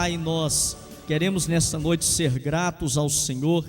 Pai, nós queremos nessa noite ser gratos ao Senhor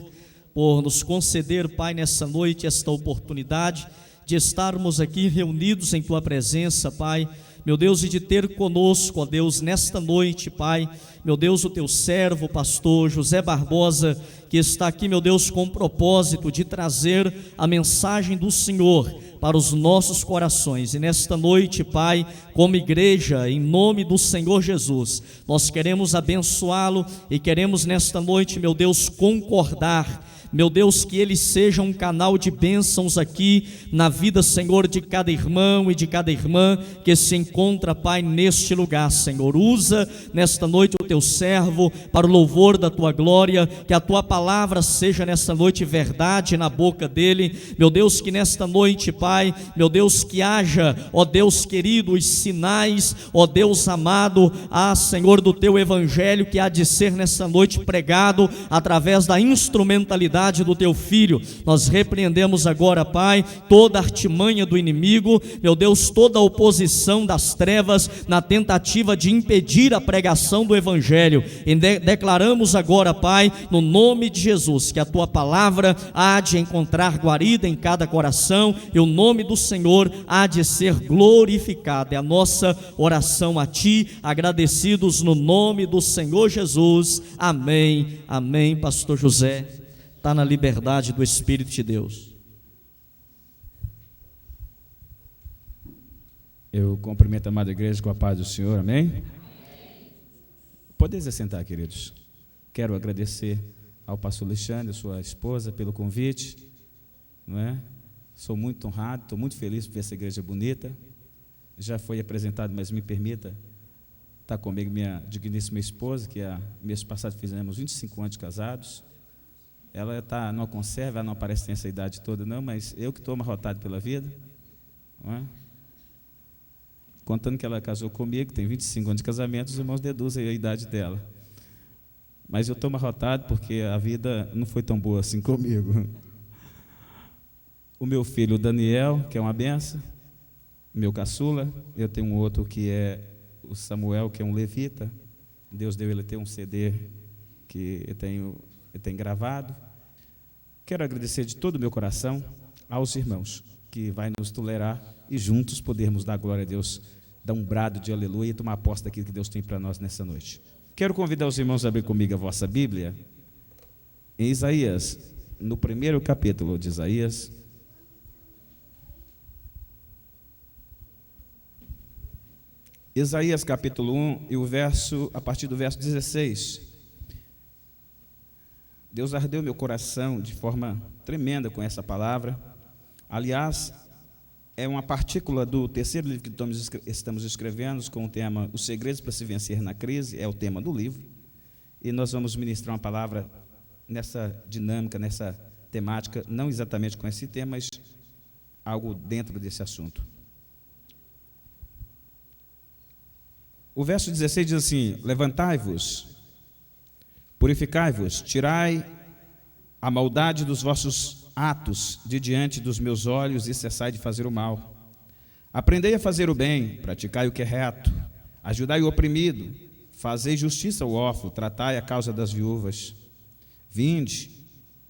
por nos conceder, Pai, nessa noite esta oportunidade de estarmos aqui reunidos em Tua presença, Pai, meu Deus, e de ter conosco, ó Deus, nesta noite, Pai, meu Deus, o Teu servo, pastor José Barbosa, que está aqui, meu Deus, com o propósito de trazer a mensagem do Senhor para os nossos corações. E nesta noite, Pai, como igreja, em nome do Senhor Jesus, nós queremos abençoá-lo e queremos nesta noite, meu Deus, concordar, meu Deus, que ele seja um canal de bênçãos aqui na vida, Senhor, de cada irmão e de cada irmã que se encontra, Pai, neste lugar, Senhor. Usa nesta noite o Teu servo para o louvor da Tua glória, que a Tua palavra seja nesta noite verdade na boca dele, meu Deus, que nesta noite, Pai, meu Deus, que haja, ó Deus querido, os sinais, ó Deus amado, Senhor, do Teu evangelho que há de ser nesta noite pregado através da instrumentalidade do Teu Filho. Nós repreendemos agora, Pai, toda artimanha do inimigo, meu Deus, toda a oposição das trevas na tentativa de impedir a pregação do evangelho, e declaramos agora, Pai, no nome de Jesus, que a Tua palavra há de encontrar guarida em cada coração e o nome do Senhor há de ser glorificado. É a nossa oração a Ti, agradecidos no nome do Senhor Jesus. Amém, amém. Pastor José está na liberdade do Espírito de Deus. Eu cumprimento a amada igreja com a paz do Senhor, amém? Podeis assentar, queridos. Quero agradecer ao pastor Alexandre, sua esposa, pelo convite, não é? Sou muito honrado, estou muito feliz por ver essa igreja bonita. Já foi apresentado, mas me permita estar comigo minha digníssima esposa, que mês passado fizemos 25 anos de casados. Ela está numa conserva, ela não aparece nessa idade toda não, mas eu que estou amarrotado pela vida, não é? Contando que ela casou comigo, tem 25 anos de casamento, os irmãos deduzem a idade dela. Mas eu estou amarrotado porque a vida não foi tão boa assim comigo. O meu filho Daniel, que é uma benção, meu caçula, eu tenho um outro que é o Samuel, que é um levita. Deus deu ele ter um CD que eu tenho gravado. Quero agradecer de todo o meu coração aos irmãos que vai nos tolerar e juntos podermos dar glória a Deus, dar um brado de aleluia e tomar posse daquilo que Deus tem para nós nessa noite. Quero convidar os irmãos a abrir comigo a vossa Bíblia em Isaías, no primeiro capítulo de Isaías. Isaías capítulo 1 e a partir do verso 16. Deus ardeu meu coração de forma tremenda com essa palavra. Aliás, é uma partícula do terceiro livro que estamos escrevendo, com o tema Os Segredos para se Vencer na Crise, é o tema do livro. E nós vamos ministrar uma palavra nessa dinâmica, nessa temática, não exatamente com esse tema, mas algo dentro desse assunto. O verso 16 diz assim: levantai-vos, purificai-vos, tirai a maldade dos vossos atos de diante dos meus olhos e cessai de fazer o mal. Aprendei a fazer o bem, praticai o que é reto, ajudai o oprimido, fazei justiça ao órfão, tratai a causa das viúvas. Vinde,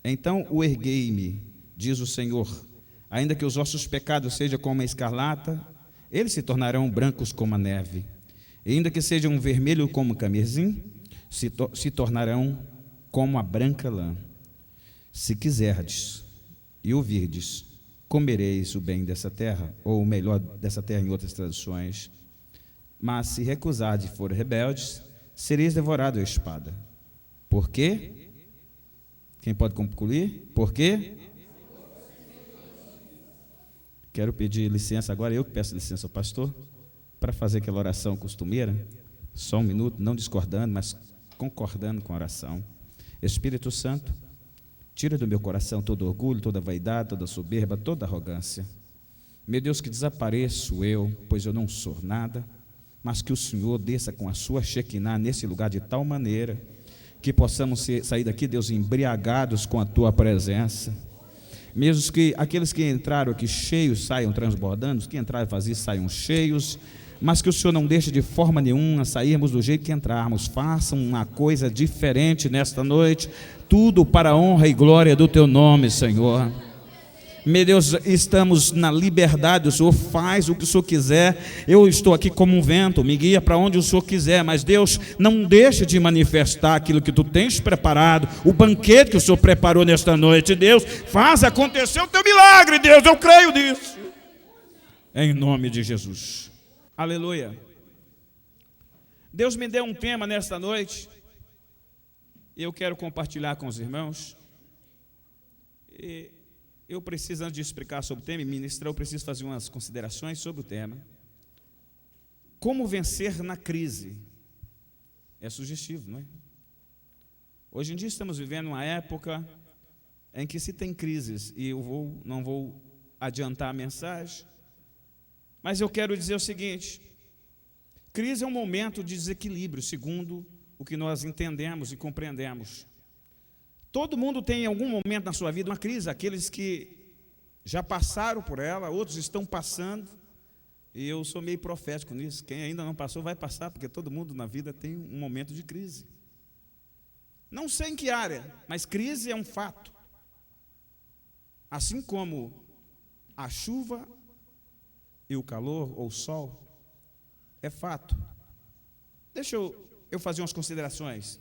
então o erguei-me, diz o Senhor, ainda que os vossos pecados sejam como a escarlata, eles se tornarão brancos como a neve, e ainda que sejam vermelho como o carmesim, se tornarão como a branca lã. Se quiserdes e ouvirdes, comereis o bem dessa terra, ou o melhor dessa terra em outras traduções. Mas se recusardes e forem rebeldes, sereis devorados à espada. Por quê? Quem pode concluir? Por quê? Quero pedir licença agora, eu que peço licença ao pastor, para fazer aquela oração costumeira. Só um minuto, não discordando, mas concordando com a oração. Espírito Santo, tira do meu coração todo orgulho, toda vaidade, toda soberba, toda arrogância. Meu Deus, que desapareço eu, pois eu não sou nada, mas que o Senhor desça com a sua Shekinah nesse lugar de tal maneira que possamos sair daqui, Deus, embriagados com a tua presença. Mesmo que aqueles que entraram aqui cheios saiam transbordando, os que entraram vazios saiam cheios, mas que o Senhor não deixe de forma nenhuma sairmos do jeito que entrarmos. Faça uma coisa diferente nesta noite, tudo para a honra e glória do Teu nome, Senhor. Meu Deus, estamos na liberdade, o Senhor faz o que o Senhor quiser. Eu estou aqui como um vento, me guia para onde o Senhor quiser, mas Deus, não deixe de manifestar aquilo que Tu tens preparado, o banquete que o Senhor preparou nesta noite. Deus, faz acontecer o Teu milagre, Deus, eu creio nisso, em nome de Jesus. Aleluia. Deus me deu um tema nesta noite, e eu quero compartilhar com os irmãos. Eu preciso, antes de explicar sobre o tema e ministrar, eu preciso fazer umas considerações sobre o tema. Como vencer na crise? É sugestivo, não é? Hoje em dia estamos vivendo uma época em que se tem crises, e não vou adiantar a mensagem, mas eu quero dizer o seguinte: crise é um momento de desequilíbrio, segundo o que nós entendemos e compreendemos. Todo mundo tem em algum momento na sua vida uma crise, aqueles que já passaram por ela, outros estão passando, e eu sou meio profético nisso. Quem ainda não passou vai passar, porque todo mundo na vida tem um momento de crise. Não sei em que área, mas crise é um fato. Assim como a chuva e o calor ou o sol é fato. Deixa eu fazer umas considerações.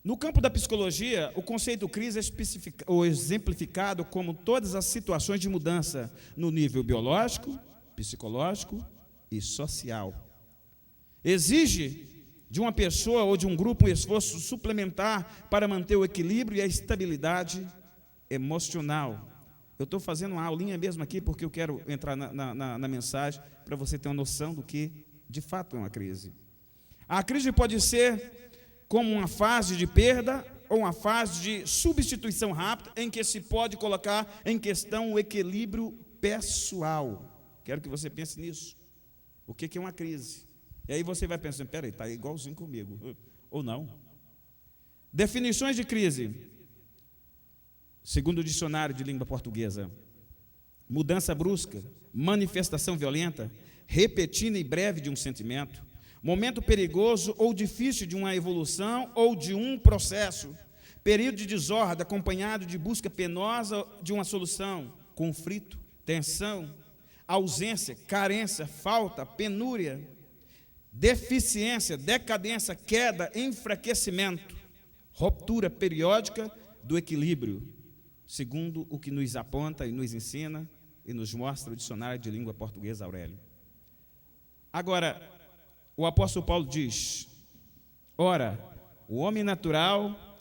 No campo da psicologia, o conceito crise é exemplificado como todas as situações de mudança no nível biológico, psicológico e social. Exige de uma pessoa ou de um grupo um esforço suplementar para manter o equilíbrio e a estabilidade emocional. Eu estou fazendo uma aulinha mesmo aqui porque eu quero entrar na mensagem para você ter uma noção do que de fato é uma crise. A crise pode ser como uma fase de perda ou uma fase de substituição rápida, em que se pode colocar em questão o equilíbrio pessoal. Quero que você pense nisso. O que é uma crise? E aí você vai pensando, peraí, está igualzinho comigo, ou não. Definições de crise, segundo o dicionário de língua portuguesa: mudança brusca, manifestação violenta, repetida e breve de um sentimento, momento perigoso ou difícil de uma evolução ou de um processo, período de desordem acompanhado de busca penosa de uma solução, conflito, tensão, ausência, carência, falta, penúria, deficiência, decadência, queda, enfraquecimento, ruptura periódica do equilíbrio, segundo o que nos aponta e nos ensina e nos mostra o dicionário de língua portuguesa Aurélio. Agora, o apóstolo Paulo diz: ora, o homem natural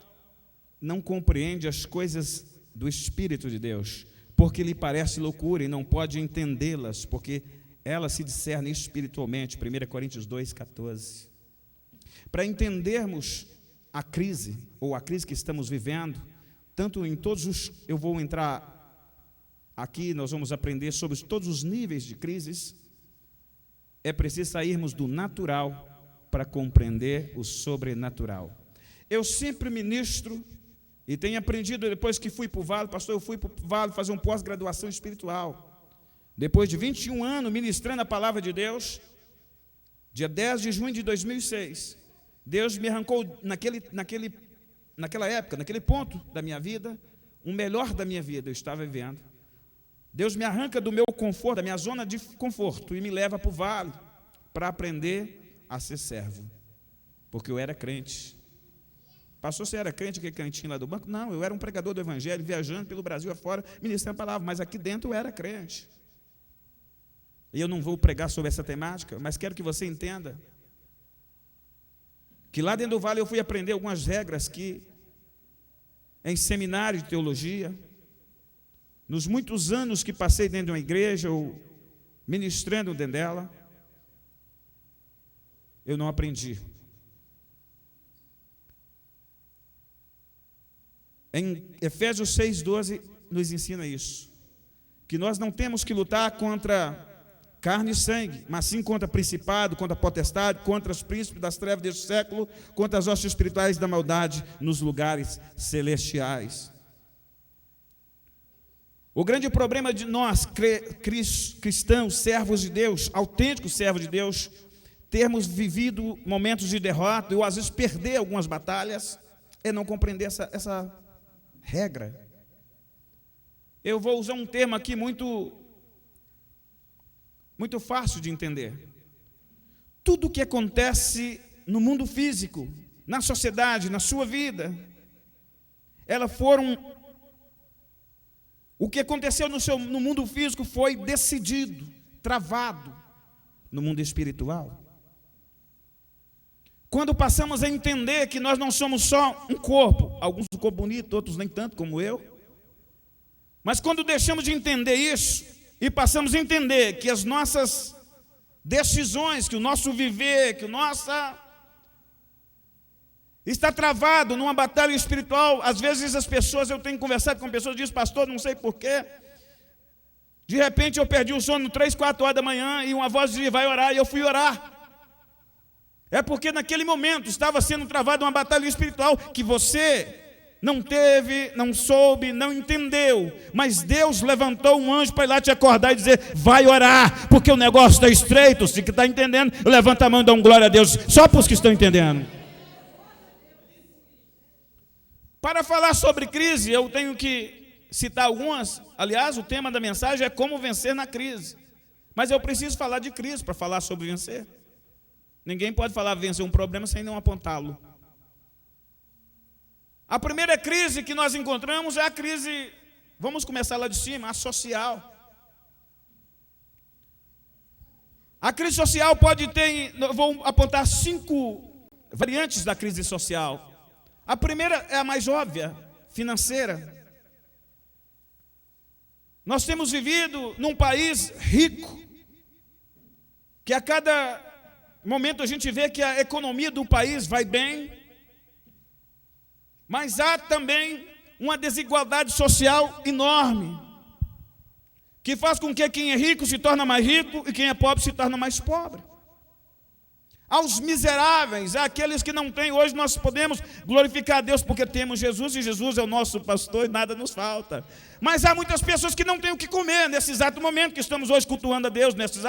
não compreende as coisas do Espírito de Deus, porque lhe parece loucura e não pode entendê-las, porque elas se discernem espiritualmente. 1 Coríntios 2,14. Para entendermos a crise, ou a crise que estamos vivendo, tanto em todos os... Eu vou entrar aqui, nós vamos aprender sobre todos os níveis de crises. É preciso sairmos do natural para compreender o sobrenatural. Eu sempre ministro e tenho aprendido, depois que fui para o Vale, pastor, eu fui para o Vale fazer um pós-graduação espiritual. Depois de 21 anos ministrando a palavra de Deus, dia 10 de junho de 2006, Deus me arrancou naquela época, naquele ponto da minha vida, o melhor da minha vida eu estava vivendo. Deus me arranca do meu conforto, da minha zona de conforto, e me leva para o vale, para aprender a ser servo, porque eu era crente. Pastor, você era crente, aquele cantinho lá do banco? Não, eu era um pregador do evangelho, viajando pelo Brasil afora, ministrando a palavra, mas aqui dentro eu era crente. E eu não vou pregar sobre essa temática, mas quero que você entenda que lá dentro do vale eu fui aprender algumas regras que, em seminário de teologia, nos muitos anos que passei dentro de uma igreja, ou ministrando dentro dela, eu não aprendi. Em Efésios 6,12 nos ensina isso, que nós não temos que lutar contra carne e sangue, mas sim contra principado, contra potestade, contra os príncipes das trevas deste século, contra as hostes espirituais da maldade nos lugares celestiais. O grande problema de nós, cristãos, servos de Deus, autênticos servos de Deus, termos vivido momentos de derrota, ou às vezes perder algumas batalhas, é não compreender essa regra. Eu vou usar um termo aqui muito fácil de entender. Tudo o que acontece no mundo físico, na sociedade, na sua vida, o que aconteceu no mundo físico foi decidido, travado no mundo espiritual. Quando passamos a entender que nós não somos só um corpo, alguns um corpo bonito, outros nem tanto como eu, mas quando deixamos de entender isso e passamos a entender que as nossas decisões, que o nosso viver, que o nosso está travado numa batalha espiritual. Às vezes eu tenho conversado com pessoas, diz, pastor, não sei porquê, de repente eu perdi o sono 3, 4 horas da manhã e uma voz dizia, vai orar, e eu fui orar. É porque naquele momento estava sendo travada uma batalha espiritual que você não teve, não soube, não entendeu, mas Deus levantou um anjo para ir lá te acordar e dizer, vai orar, porque o negócio está estreito. Se que está entendendo, levanta a mão e dá um glória a Deus, só para os que estão entendendo. Para falar sobre crise, eu tenho que citar algumas. Aliás, o tema da mensagem é como vencer na crise, mas eu preciso falar de crise para falar sobre vencer. Ninguém pode falar vencer um problema sem não apontá-lo. A primeira crise que nós encontramos é a crise, vamos começar lá de cima, a social. A crise social pode ter, vou apontar 5 variantes da crise social. A primeira é a mais óbvia, financeira. Nós temos vivido num país rico, que a cada momento a gente vê que a economia do país vai bem, mas há também uma desigualdade social enorme, que faz com que quem é rico se torne mais rico e quem é pobre se torne mais pobre. Aos miseráveis, àqueles que não têm, hoje nós podemos glorificar a Deus porque temos Jesus, e Jesus é o nosso pastor e nada nos falta. Mas há muitas pessoas que não têm o que comer nesse exato momento que estamos hoje cultuando a Deus, nessa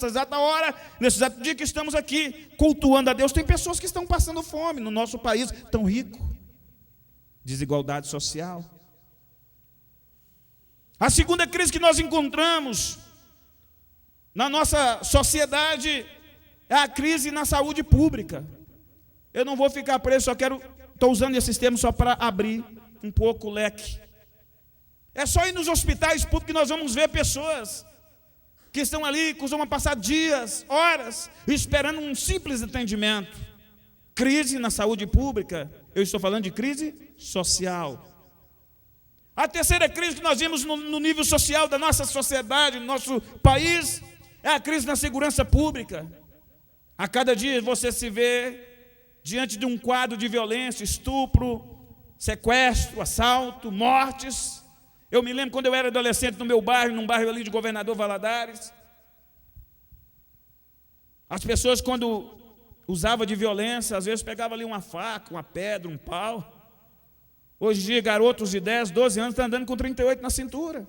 exata hora, nesse exato dia que estamos aqui cultuando a Deus. Tem pessoas que estão passando fome no nosso país, tão rico. Desigualdade social. A segunda crise que nós encontramos na nossa sociedade é a crise na saúde pública. Eu não vou ficar preso, estou usando esses termos só para abrir um pouco o leque. É só ir nos hospitais públicos que nós vamos ver pessoas que estão ali, costumam passar dias, horas, esperando um simples atendimento. Crise na saúde pública, eu estou falando de crise social. A terceira crise que nós vimos no nível social da nossa sociedade, no nosso país, é a crise na segurança pública. A cada dia você se vê diante de um quadro de violência, estupro, sequestro, assalto, mortes. Eu me lembro quando eu era adolescente no meu bairro, num bairro ali de Governador Valadares. As pessoas, quando usavam de violência, às vezes pegavam ali uma faca, uma pedra, um pau. Hoje em dia, garotos de 10, 12 anos estão andando com 38 na cintura.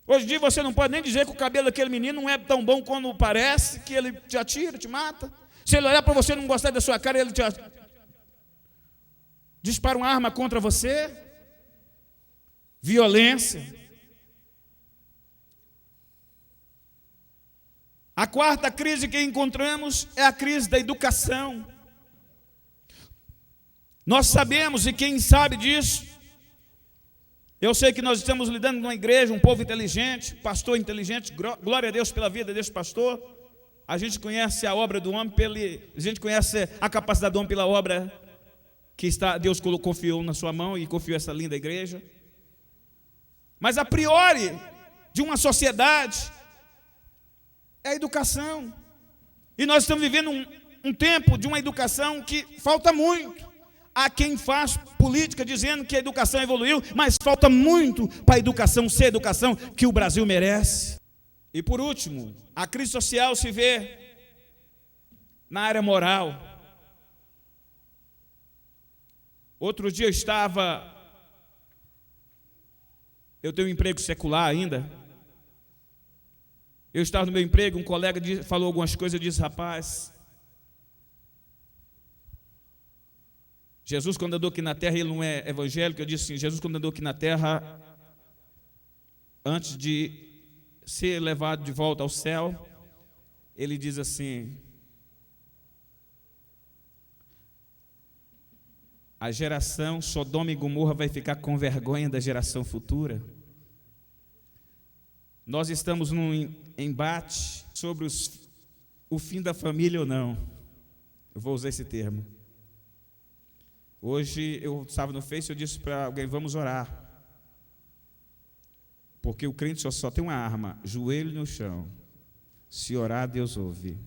Hoje em dia você não pode nem dizer que o cabelo daquele menino não é tão bom como parece, que ele te atira, te mata. Se ele olhar para você e não gostar da sua cara, ele te dispara uma arma contra você. Violência. A quarta crise que encontramos é a crise da educação. Nós sabemos, e quem sabe disso, eu sei que nós estamos lidando com uma igreja, um povo inteligente, pastor inteligente, glória a Deus pela vida desse pastor. A gente conhece a obra do homem, a gente conhece a capacidade do homem pela obra que Deus confiou na sua mão e confiou essa linda igreja. Mas a priori de uma sociedade é a educação. E nós estamos vivendo um tempo de uma educação que falta muito. Há quem faz política dizendo que a educação evoluiu, mas falta muito para a educação ser a educação que o Brasil merece. E por último, a crise social se vê na área moral. Outro dia eu Eu tenho um emprego secular ainda. Eu estava no meu emprego, um colega falou algumas coisas, eu disse: rapaz, Jesus quando andou aqui na terra, ele não é evangélico, eu disse assim, Jesus quando andou aqui na terra, antes de ser levado de volta ao céu, ele diz assim: a geração Sodoma e Gomorra vai ficar com vergonha da geração futura. Nós estamos num embate sobre o fim da família ou não. Eu vou usar esse termo. Hoje eu estava no Face, eu disse para alguém: vamos orar. Porque o crente só tem uma arma: joelho no chão. Se orar, Deus ouve.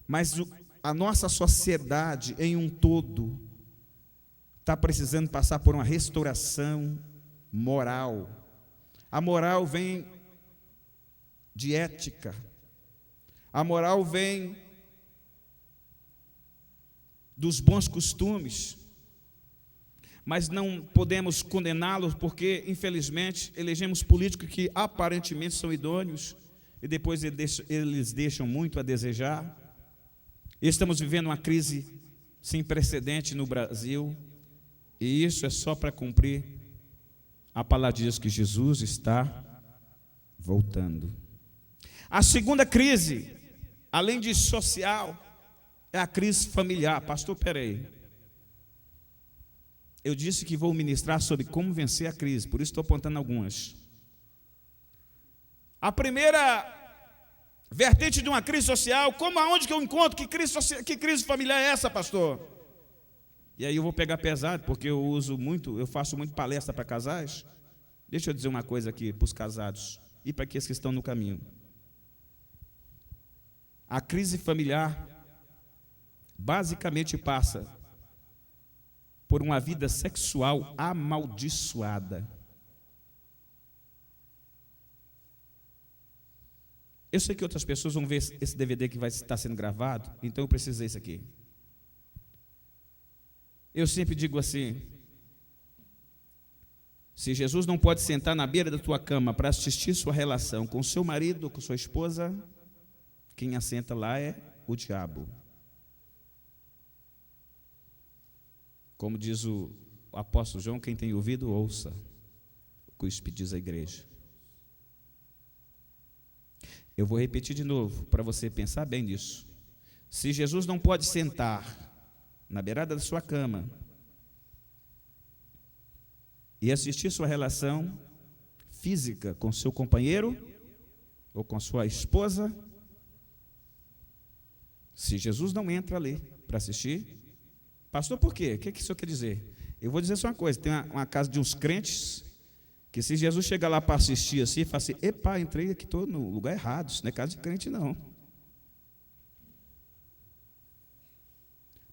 Mas a nossa sociedade em um todo está precisando passar por uma restauração moral. A moral vem de ética. A moral vem dos bons costumes. Mas não podemos condená-los porque, infelizmente, elegemos políticos que aparentemente são idôneos e depois eles deixam muito a desejar. Estamos vivendo uma crise sem precedente no Brasil, e isso é só para cumprir a palavra de Deus que Jesus está voltando. A segunda crise, além de social, é a crise familiar. Pastor, peraí. Eu disse que vou ministrar sobre como vencer a crise, por isso estou apontando algumas. A primeira vertente de uma crise social, aonde que eu encontro? Que crise familiar é essa, pastor? E aí eu vou pegar pesado, porque eu faço muito palestra para casais. Deixa eu dizer uma coisa aqui para os casados e para aqueles que estão no caminho. A crise familiar basicamente passa por uma vida sexual amaldiçoada. Eu sei que outras pessoas vão ver esse DVD que vai estar sendo gravado, então eu preciso dizer isso aqui. Eu sempre digo assim: se Jesus não pode sentar na beira da tua cama para assistir sua relação com seu marido ou com sua esposa, quem assenta lá é o diabo. Como diz o apóstolo João, quem tem ouvido, ouça o que o Espírito diz à igreja. Eu vou repetir de novo, para você pensar bem nisso. Se Jesus não pode sentar na beirada da sua cama e assistir sua relação física com seu companheiro ou com sua esposa, se Jesus não entra ali para assistir, pastor, por quê? O que isso quer dizer? Eu vou dizer só uma coisa: tem uma casa de uns crentes que, se Jesus chegar lá para assistir assim, fala assim: epa, entrei aqui, estou no lugar errado, isso não é casa de crente não.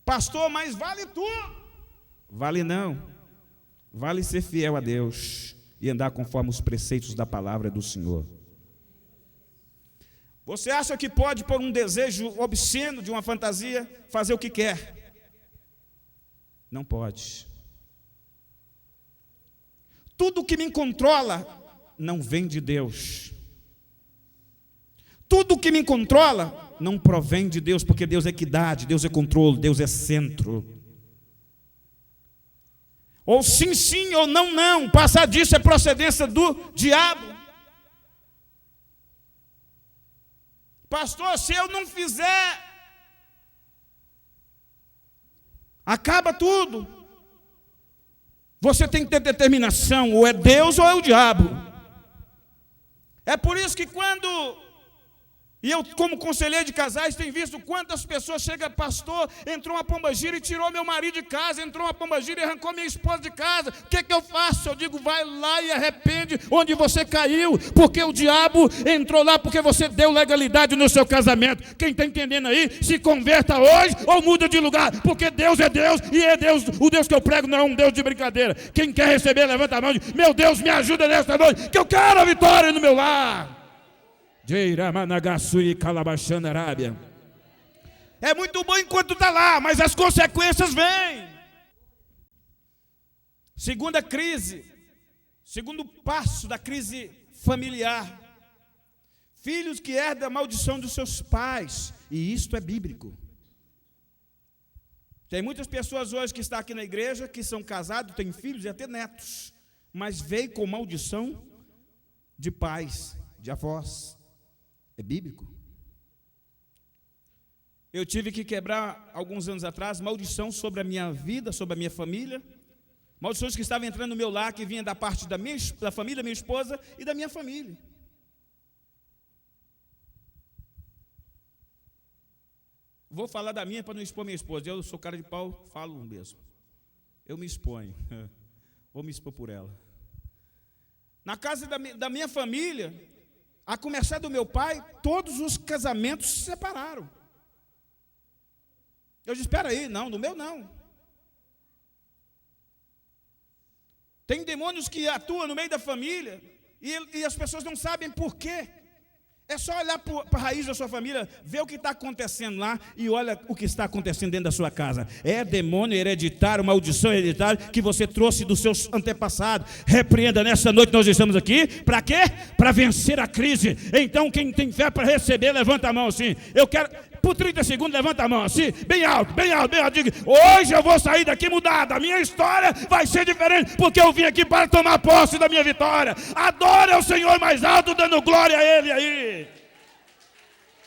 Pastor, mas vale tudo. Vale não. Vale ser fiel a Deus e andar conforme os preceitos da palavra do Senhor. Você acha que pode, por um desejo obsceno de uma fantasia, fazer o que quer? Não pode. Tudo que me controla não vem de Deus. Tudo que me controla não provém de Deus, porque Deus é equidade, Deus é controle, Deus é centro. Ou sim, sim, ou não, não. Passar disso é procedência do diabo. Pastor, se eu não fizer, acaba tudo. Você tem que ter determinação, ou é Deus ou é o diabo. É por isso que e eu, como conselheiro de casais, tenho visto quantas pessoas chegam: pastor, entrou uma pombagira e tirou meu marido de casa, entrou uma pombagira e arrancou minha esposa de casa, o que eu faço? Eu digo: vai lá e arrepende onde você caiu, porque o diabo entrou lá porque você deu legalidade no seu casamento. Quem está entendendo aí, se converta hoje ou muda de lugar, porque Deus é Deus, e é Deus, o Deus que eu prego não é um Deus de brincadeira. Quem quer receber, levanta a mão e diz: meu Deus, me ajuda nesta noite, que eu quero a vitória no meu lar. É muito bom enquanto está lá, mas as consequências vêm. Segunda crise Segundo passo da crise familiar. Filhos que herdam a maldição dos seus pais. E isto é bíblico. Tem muitas pessoas hoje que estão aqui na igreja, que são casados, têm filhos e até netos, mas veio com maldição de pais, de avós. É bíblico. Eu tive que quebrar, alguns anos atrás, maldição sobre a minha vida, sobre a minha família, maldições que estavam entrando no meu lar, que vinha da parte da família da minha esposa e da minha família. Vou falar da minha para não expor minha esposa. Eu sou cara de pau, falo mesmo. Eu me exponho. Vou me expor por ela. Na casa da minha família, a começar do meu pai, todos os casamentos se separaram. Eu disse, espera aí, não, no meu não. Tem demônios que atuam no meio da família e as pessoas não sabem por quê. É só olhar para a raiz da sua família, ver o que está acontecendo lá e olha o que está acontecendo dentro da sua casa. É demônio hereditário, maldição hereditária que você trouxe dos seus antepassados. Repreenda nessa noite, nós estamos aqui, para quê? Para vencer a crise. Então quem tem fé para receber, levanta a mão assim. Eu quero, por 30 segundos, levanta a mão assim, bem alto, bem alto, bem alto. Diga, hoje eu vou sair daqui mudado, a minha história vai ser diferente, porque eu vim aqui para tomar posse da minha vitória. Adore ao Senhor mais alto, dando glória a Ele aí.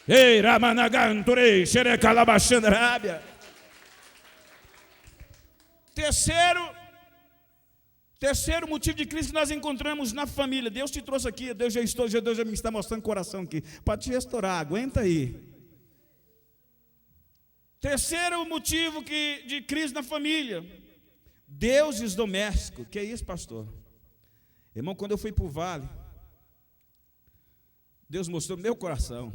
Ei, Ramanaganturei, Xerecalabaxandrabia. Terceiro motivo de crise que nós encontramos na família. Deus te trouxe aqui, Deus já me está mostrando o coração aqui, para te restaurar, aguenta aí. Terceiro motivo de crise na família, deuses domésticos. Que é isso, pastor? Irmão, quando eu fui para o vale, Deus mostrou meu coração.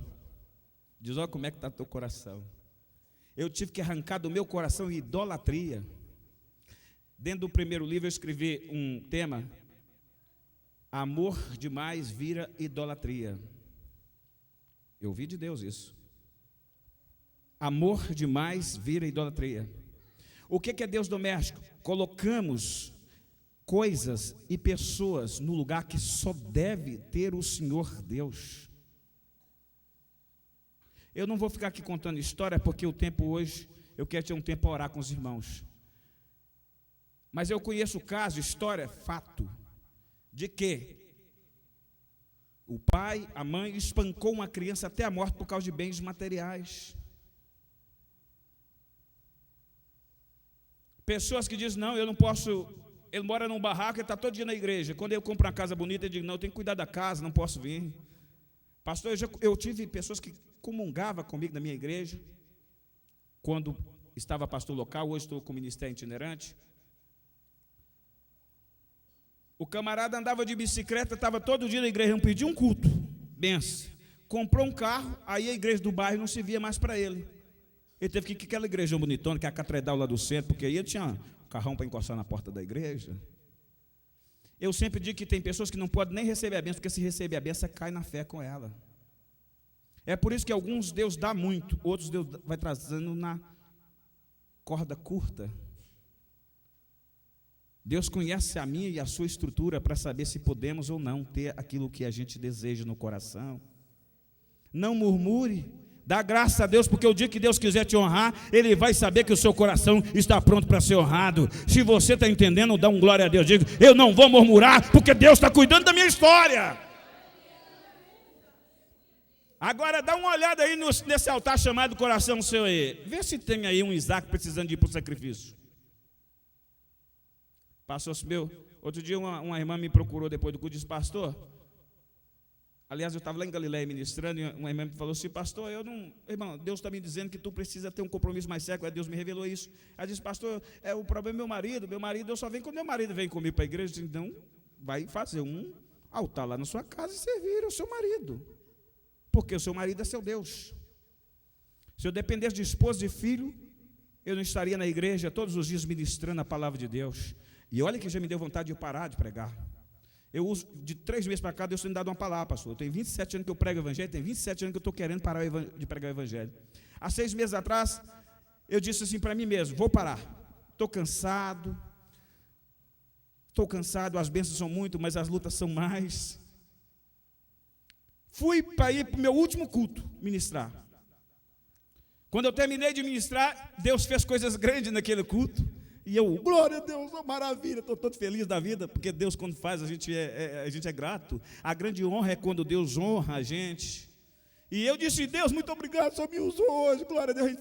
Diz, olha como é que está teu coração. Eu tive que arrancar do meu coração idolatria. Dentro do primeiro livro eu escrevi um tema, amor demais vira idolatria. Eu ouvi de Deus isso. Amor demais vira idolatria. O que é Deus doméstico? Colocamos coisas e pessoas no lugar que só deve ter o Senhor Deus. Eu não vou ficar aqui contando história, porque o tempo hoje, eu quero ter um tempo para orar com os irmãos. Mas eu conheço caso, história, fato, de que o pai, a mãe, espancou uma criança até a morte por causa de bens materiais. Pessoas que dizem, não, eu não posso, ele mora num barraco, ele está todo dia na igreja. Quando eu compro uma casa bonita, eu digo, não, eu tenho que cuidar da casa, não posso vir. Pastor, eu tive pessoas que comungavam comigo na minha igreja, quando estava pastor local, hoje estou com o ministério itinerante. O camarada andava de bicicleta, estava todo dia na igreja, não pedia um culto, benção. Comprou um carro, aí a igreja do bairro não se via mais para ele. Ele teve que ir com aquela igreja bonitona, que é a catedral lá do centro, porque aí ele tinha um carrão para encostar na porta da igreja. Eu sempre digo que tem pessoas que não podem nem receber a bênção, porque se receber a bênção, cai na fé com ela. É por isso que alguns Deus dá muito, outros Deus vai trazendo na corda curta. Deus conhece a minha e a sua estrutura para saber se podemos ou não ter aquilo que a gente deseja no coração. Não murmure, dá graças a Deus, porque o dia que Deus quiser te honrar, Ele vai saber que o seu coração está pronto para ser honrado. Se você está entendendo, dá um glória a Deus. Diga, eu não vou murmurar, porque Deus está cuidando da minha história. Agora dá uma olhada aí nesse altar chamado coração seu aí. Vê se tem aí um Isaac precisando de ir para o sacrifício. Passou-se meu. Outro dia uma irmã me procurou depois do culto e disse, pastor, aliás, eu estava lá em Galileia ministrando, e uma irmã me falou assim, pastor, irmão, Deus está me dizendo que tu precisa ter um compromisso mais sério. Deus me revelou isso. Ela disse, pastor, o problema é meu marido, eu só venho quando meu marido vem comigo para a igreja. Então, vai fazer um altar lá na sua casa e servir ao seu marido. Porque o seu marido é seu Deus. Se eu dependesse de esposa e filho, eu não estaria na igreja todos os dias ministrando a palavra de Deus. E olha que já me deu vontade de parar de pregar. Eu uso, de 3 meses para cá, Deus tem me dado uma palavra, pastor. Eu tenho 27 anos que eu prego o evangelho, tem 27 anos que eu estou querendo parar de pregar o evangelho. Há 6 meses atrás, eu disse assim para mim mesmo, vou parar. Estou cansado, estou cansado, as bênçãos são muito, mas as lutas são mais. Fui para ir para o meu último culto ministrar. Quando eu terminei de ministrar, Deus fez coisas grandes naquele culto. E eu, glória a Deus, oh, maravilha, estou todo feliz da vida, porque Deus, quando faz, a gente é grato. A grande honra é quando Deus honra a gente. E eu disse, Deus, muito obrigado, o Senhor me usou hoje, glória a Deus.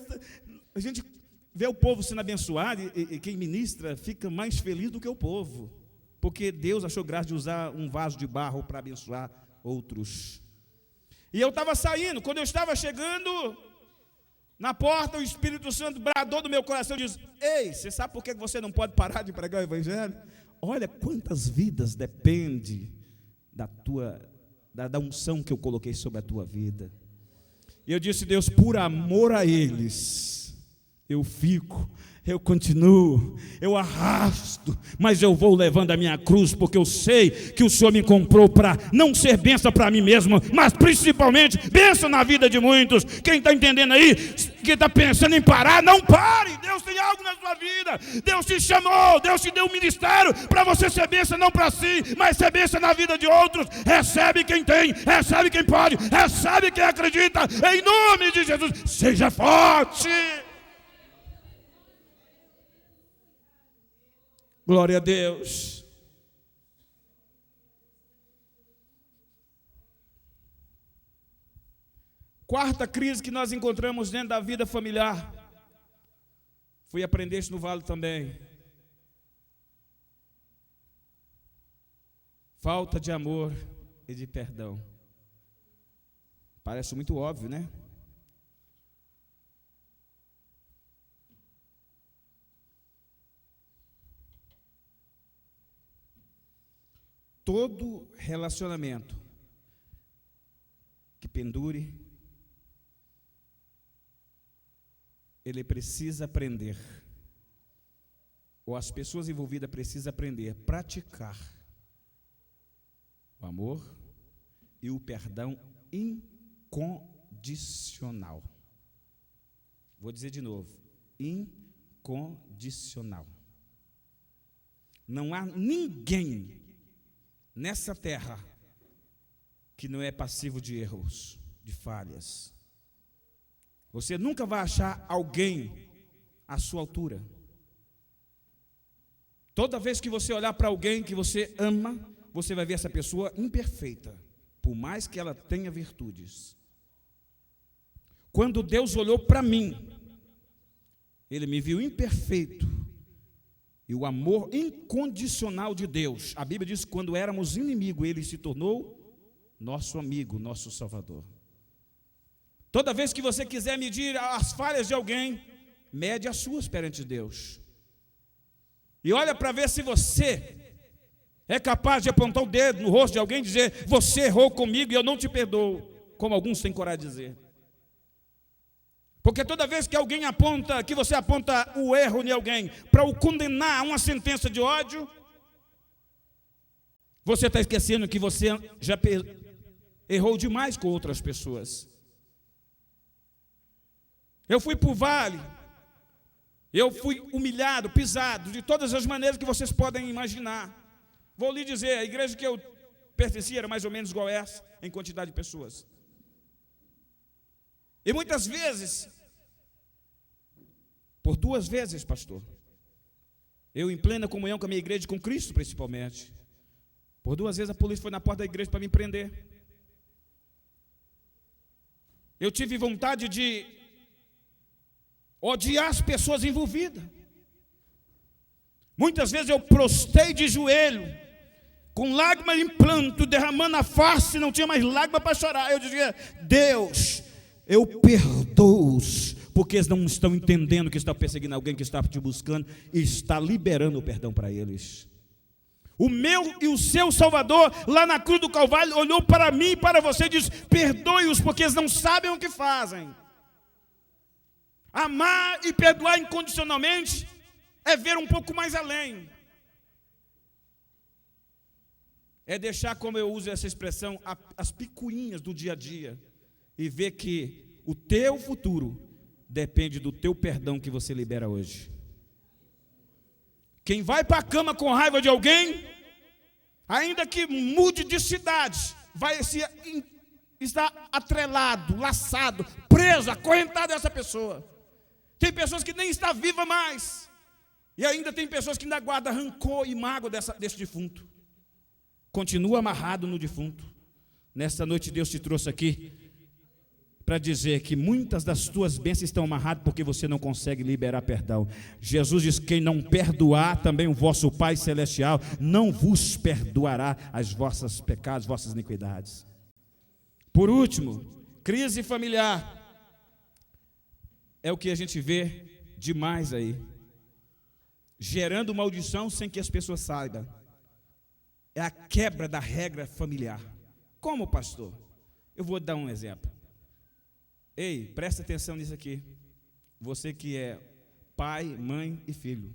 A gente vê o povo sendo abençoado e quem ministra fica mais feliz do que o povo, porque Deus achou graça de usar um vaso de barro para abençoar outros. E eu estava saindo, quando eu estava chegando na porta, o Espírito Santo bradou do meu coração e disse, ei, você sabe por que você não pode parar de pregar o Evangelho? Olha quantas vidas depende da unção que eu coloquei sobre a tua vida. E eu disse, Deus, por amor a eles, eu fico, eu continuo, eu arrasto, mas eu vou levando a minha cruz, porque eu sei que o Senhor me comprou para não ser bênção para mim mesmo, mas principalmente bênção na vida de muitos. Quem está entendendo aí, que está pensando em parar, não pare. Deus tem algo na sua vida. Deus te chamou, Deus te deu um ministério para você ser bênção não para si, mas ser bênção na vida de outros. Recebe quem tem, recebe quem pode, recebe quem acredita, em nome de Jesus. Seja forte. Glória a Deus. Quarta crise que nós encontramos dentro da vida familiar. Fui aprender isso no Vale também. Falta de amor e de perdão. Parece muito óbvio, né? Todo relacionamento que pendure, ele precisa aprender, ou as pessoas envolvidas precisam aprender a praticar o amor e o perdão incondicional. Vou dizer de novo, incondicional. Não há ninguém nessa terra que não é passivo de erros, de falhas. Você nunca vai achar alguém à sua altura. Toda vez que você olhar para alguém que você ama, você vai ver essa pessoa imperfeita, por mais que ela tenha virtudes. Quando Deus olhou para mim, Ele me viu imperfeito. E o amor incondicional de Deus, a Bíblia diz que quando éramos inimigos, Ele se tornou nosso amigo, nosso Salvador. Toda vez que você quiser medir as falhas de alguém, mede as suas perante Deus. E olha para ver se você é capaz de apontar o dedo no rosto de alguém e dizer, você errou comigo e eu não te perdoo, como alguns têm coragem de dizer. Porque toda vez que alguém aponta, que você aponta o erro de alguém para o condenar a uma sentença de ódio, você está esquecendo que você já errou demais com outras pessoas. Eu fui para o vale, eu fui humilhado, pisado, de todas as maneiras que vocês podem imaginar. Vou lhe dizer, a igreja que eu pertencia era mais ou menos igual essa, em quantidade de pessoas. E muitas vezes, por 2 vezes, pastor, eu em plena comunhão com a minha igreja, com Cristo principalmente, por 2 vezes a polícia foi na porta da igreja para me prender. Eu tive vontade de odiar as pessoas envolvidas. Muitas vezes eu prostei de joelho, com lágrimas em pranto, derramando a face, não tinha mais lágrima para chorar. Eu dizia, Deus, eu perdoo-os, porque eles não estão entendendo que está perseguindo alguém que está te buscando e está liberando o perdão para eles. O meu e o seu Salvador, lá na cruz do Calvário, olhou para mim e para você e disse, perdoe-os, porque eles não sabem o que fazem. Amar e perdoar incondicionalmente é ver um pouco mais além. É deixar, como eu uso essa expressão, as picuinhas do dia a dia e ver que o teu futuro depende do teu perdão que você libera hoje. Quem vai para a cama com raiva de alguém, ainda que mude de cidade, vai estar atrelado, laçado, preso, acorrentado a essa pessoa. Tem pessoas que nem está viva mais. E ainda tem pessoas que ainda guardam rancor e mágoa desse defunto. Continua amarrado no defunto. Nesta noite Deus te trouxe aqui para dizer que muitas das tuas bênçãos estão amarradas porque você não consegue liberar perdão. Jesus diz: quem não perdoar, também o vosso Pai Celestial não vos perdoará as vossas pecados, vossas iniquidades. Por último, crise familiar. É o que a gente vê demais aí, gerando maldição sem que as pessoas saibam. É a quebra da regra familiar. Como, pastor? Eu vou dar um exemplo. Ei, presta atenção nisso aqui. Você que é pai, mãe e filho.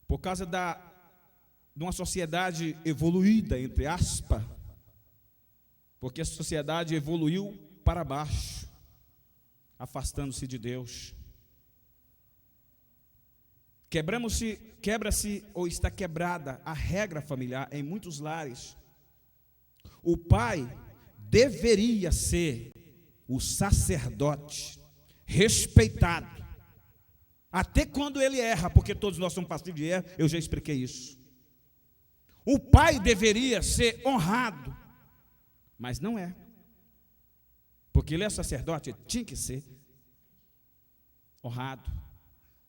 Por causa de uma sociedade evoluída, entre aspas, porque a sociedade evoluiu para baixo, afastando-se de Deus. Quebra-se ou está quebrada a regra familiar em muitos lares. O pai deveria ser o sacerdote respeitado, até quando ele erra, porque todos nós somos passíveis de erro, eu já expliquei isso. O pai deveria ser honrado, mas não é, porque ele é sacerdote, ele tinha que ser honrado.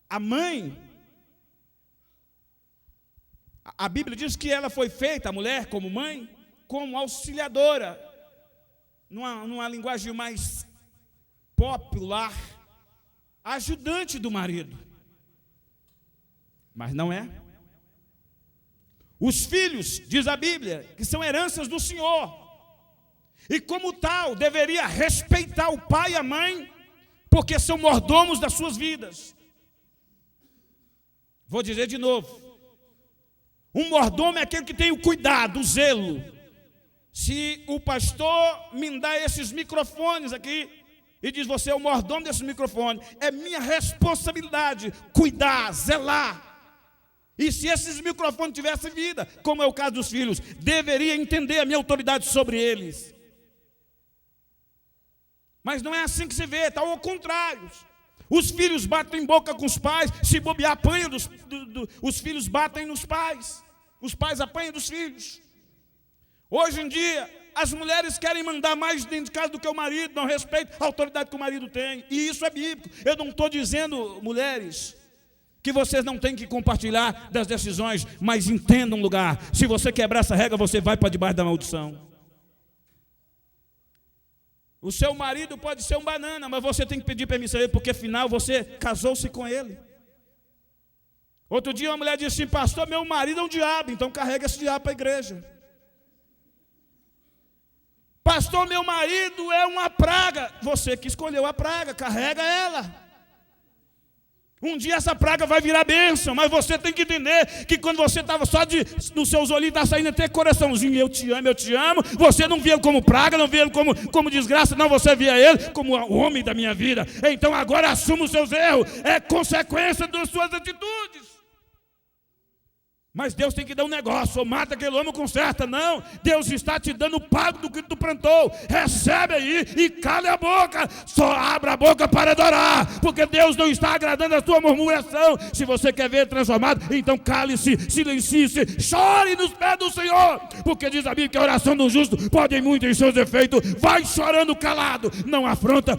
A mãe, a Bíblia diz que ela foi feita, a mulher como mãe, como auxiliadora, numa linguagem mais popular, ajudante do marido. Mas não é. Os filhos, diz a Bíblia, que são heranças do Senhor, e como tal, deveria respeitar o pai e a mãe, porque são mordomos das suas vidas. Vou dizer de novo. Um mordomo é aquele que tem o cuidado, o zelo. Se o pastor me dá esses microfones aqui e diz: você é o mordomo desse microfone, é minha responsabilidade cuidar, zelar. E se esses microfones tivessem vida, como é o caso dos filhos, deveria entender a minha autoridade sobre eles. Mas não é assim que se vê, está ao contrário. Os filhos batem boca com os pais, se bobear, apanham os filhos batem nos pais, os pais apanham dos filhos. Hoje em dia, as mulheres querem mandar mais dentro de casa do que o marido, não respeitam a autoridade que o marido tem, e isso é bíblico. Eu não estou dizendo, mulheres, que vocês não têm que compartilhar das decisões, mas entendam um lugar. Se você quebrar essa regra, você vai para debaixo da maldição. O seu marido pode ser um banana, mas você tem que pedir permissão a ele, porque afinal você casou-se com ele. Outro dia uma mulher disse assim: pastor, meu marido é um diabo, então carrega esse diabo para a igreja. Pastor, meu marido é uma praga. Você que escolheu a praga, carrega ela. Um dia essa praga vai virar bênção, mas você tem que entender que quando você estava só nos seus olhinhos, está saindo até coraçãozinho, eu te amo, você não via ele como praga, não via ele como desgraça, não, você via ele como o homem da minha vida. Então agora assuma os seus erros, é consequência das suas atitudes. Mas Deus tem que dar um negócio: ou mata aquele homem ou conserta. Não, Deus está te dando o pago do que tu plantou. Recebe aí e cala a boca. Só abra a boca para adorar, porque Deus não está agradando a tua murmuração. Se você quer ver transformado, então cale-se, silencie-se, chore nos pés do Senhor, porque diz a Bíblia que a oração do justo pode muito em seus efeitos. Vai chorando calado, não afronta,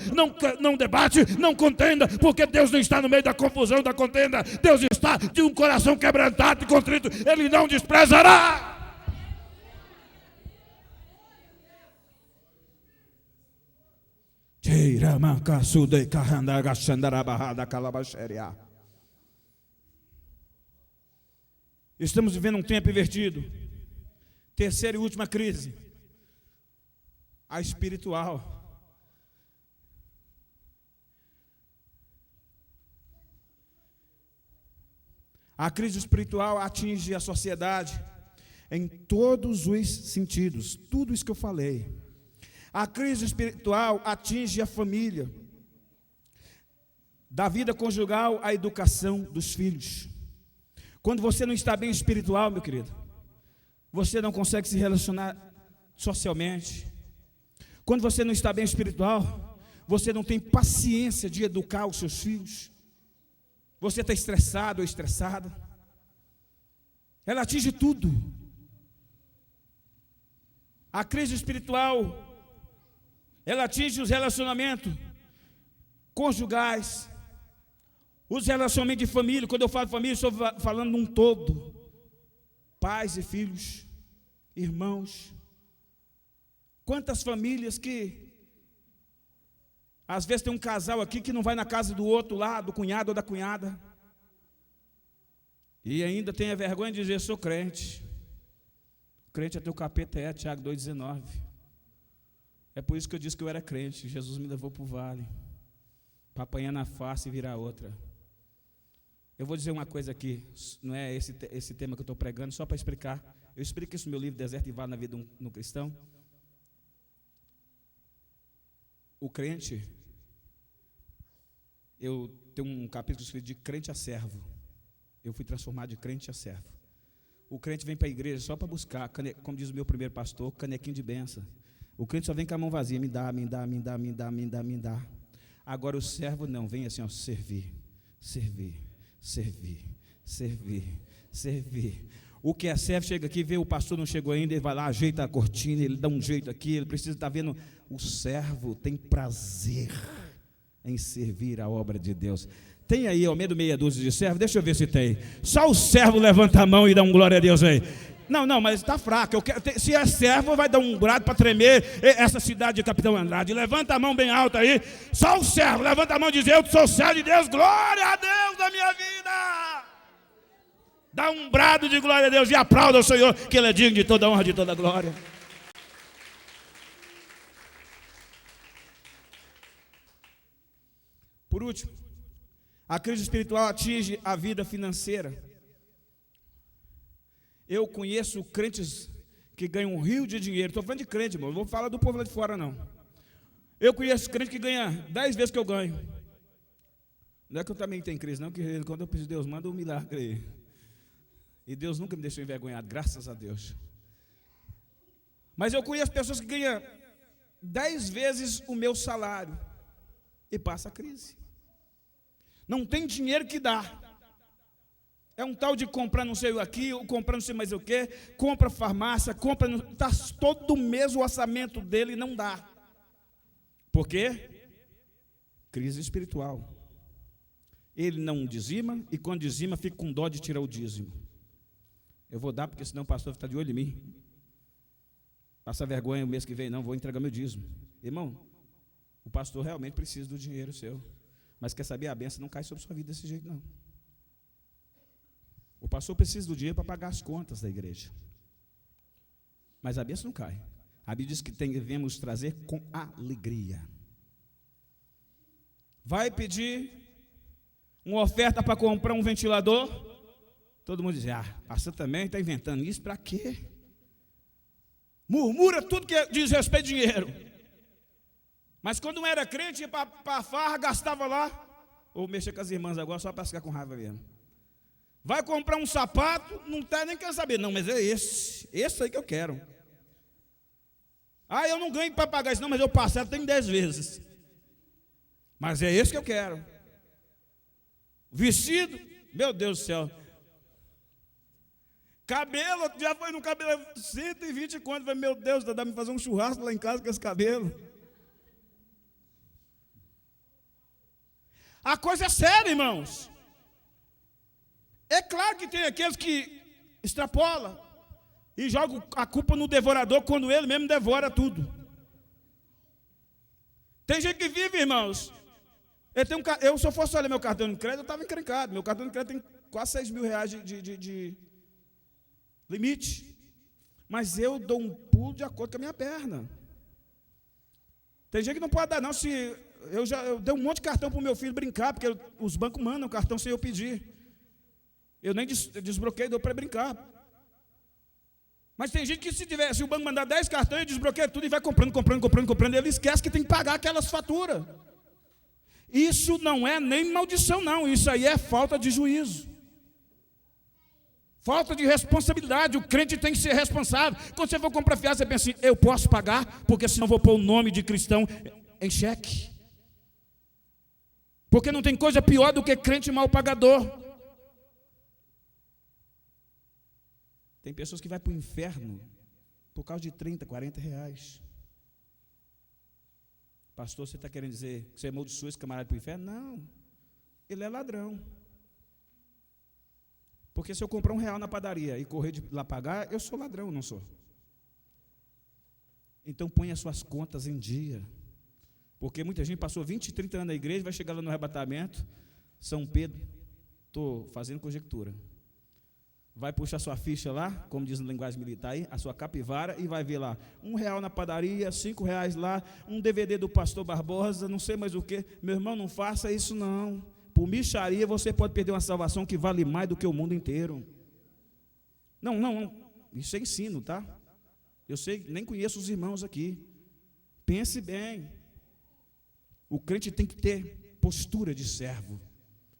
não debate, não contenda, porque Deus não está no meio da confusão, da contenda. Deus está de um coração quebrantado e contrito, Ele não desprezará. Estamos vivendo um tempo invertido. Terceira e última crise, a espiritual. A crise espiritual atinge a sociedade em todos os sentidos, tudo isso que eu falei. A crise espiritual atinge a família. da vida conjugal à educação dos filhos. Quando você não está bem espiritual, meu querido, você não consegue se relacionar socialmente. Quando você não está bem espiritual, você não tem paciência de educar os seus filhos. Você está estressado ou estressada. Ela atinge tudo. A crise espiritual, ela atinge os relacionamentos conjugais, os relacionamentos de família. Quando eu falo família, estou falando num todo. Pais e filhos, irmãos. Quantas famílias que às vezes tem um casal aqui que não vai na casa do outro lá, do cunhado ou da cunhada, e ainda tem a vergonha de dizer: sou crente. Crente é teu capeta, Tiago 2,19. É por isso que eu disse que eu era crente. Jesus me levou para o vale, para apanhar na face e virar outra. Eu vou dizer uma coisa aqui, não é esse tema que eu estou pregando, só para explicar. Eu explico isso no meu livro, Deserto e Vale na Vida no Cristão. O crente, eu tenho um capítulo escrito de crente a servo. Eu fui transformado de crente a servo. O crente vem para a igreja só para buscar, como diz o meu primeiro pastor, canequinho de bênção. O crente só vem com a mão vazia, me dá, me dá, me dá, me dá, me dá, me dá. Agora o servo não, vem assim, ó, servir, servir, servir, servir, servir. O que é servo chega aqui, vê o pastor não chegou ainda, ele vai lá, ajeita a cortina, ele dá um jeito aqui, ele precisa estar vendo. O servo tem prazer em servir a obra de Deus. Tem aí ao menos meia dúzia de servos? Deixa eu ver se tem. Só o servo levanta a mão e dá um glória a Deus aí. Não, mas está fraco. Se é servo, vai dar um brado para tremer essa cidade de Capitão Andrade. Levanta a mão bem alta aí. Só o servo, levanta a mão e diz: eu sou servo de Deus, glória a Deus da minha vida. Dá um brado de glória a Deus e aplauda o Senhor, que Ele é digno de toda honra, de toda glória. Por último, a crise espiritual atinge a vida financeira. Eu conheço crentes que ganham um rio de dinheiro. Estou falando de crente, irmão, não vou falar do povo lá de fora, não. Eu conheço crente que ganha 10 vezes que eu ganho. Não é que eu também tenho crise, não, que quando eu preciso de Deus, manda um milagre aí. E Deus nunca me deixou envergonhado, graças a Deus. Mas eu conheço pessoas que ganham 10 vezes o meu salário e passa a crise. Não tem dinheiro que dá. É um tal de comprar não sei o aqui, ou comprar não sei mais o que, compra farmácia, compra, está todo mês o orçamento dele e não dá. Por quê? Crise espiritual. Ele não dizima, e quando dizima fica com dó de tirar o dízimo. Eu vou dar porque senão o pastor está de olho em mim. Passa vergonha o mês que vem, não, vou entregar meu dízimo. Irmão, o pastor realmente precisa do dinheiro seu. Mas quer saber, a bênção não cai sobre sua vida desse jeito, não. O pastor precisa do dinheiro para pagar as contas da igreja. Mas a bênção não cai. A Bíblia diz que devemos trazer com alegria. Vai pedir uma oferta para comprar um ventilador? Todo mundo diz: pastor também está inventando isso para quê? Murmura tudo que diz respeito a dinheiro. Mas quando não era crente, ia para a farra, gastava lá. Ou mexer com as irmãs agora, só para ficar com raiva mesmo. Vai comprar um sapato, não está nem querendo saber. Não, mas é esse aí que eu quero. Eu não ganho para pagar isso, não, mas eu parcelo, tem 10 vezes. Mas é esse que eu quero. Vestido, meu Deus do céu. Cabelo, já foi no cabelo 120 conto. Falei, meu Deus, dá para me fazer um churrasco lá em casa com esse cabelo. A coisa é séria, irmãos. É claro que tem aqueles que extrapolam e jogam a culpa no devorador quando ele mesmo devora tudo. Tem gente que vive, irmãos. Se eu fosse olhar meu cartão de crédito, eu estava encrencado. Meu cartão de crédito tem quase 6 mil reais de limite. Mas eu dou um pulo de acordo com a minha perna. Tem gente que não pode dar, não. Eu dei um monte de cartão para o meu filho brincar, porque os bancos mandam cartão sem eu pedir. Eu nem desbloqueio, dou para brincar. Mas tem gente que se o banco mandar 10 cartões, ele desbloqueia tudo e vai comprando. Ele esquece que tem que pagar aquelas faturas. Isso não é nem maldição, não. Isso aí é falta de juízo. Falta de responsabilidade. O crente tem que ser responsável. Quando você for comprar fiado, você pensa assim: eu posso pagar, porque senão vou pôr o nome de cristão em xeque. Porque não tem coisa pior do que crente mal pagador. Tem pessoas que vão para o inferno por causa de 30, 40 reais. Pastor, você está querendo dizer que você amaldiçoou esse camarada para o inferno? Não, ele é ladrão. Porque se eu comprar R$1 na padaria e correr de lá pagar, eu sou ladrão, não sou? Então põe as suas contas em dia. Porque muita gente passou 20, 30 anos na igreja, vai chegar lá no arrebatamento, São Pedro, estou fazendo conjectura, vai puxar sua ficha lá, como diz na linguagem militar aí, a sua capivara, e vai ver lá, R$1 na padaria, R$5 lá, um DVD do pastor Barbosa, não sei mais o que. Meu irmão, não faça isso não. Por mixaria você pode perder uma salvação que vale mais do que o mundo inteiro. Não, isso é ensino, tá? Eu sei, nem conheço os irmãos aqui. Pense bem. O crente tem que ter postura de servo.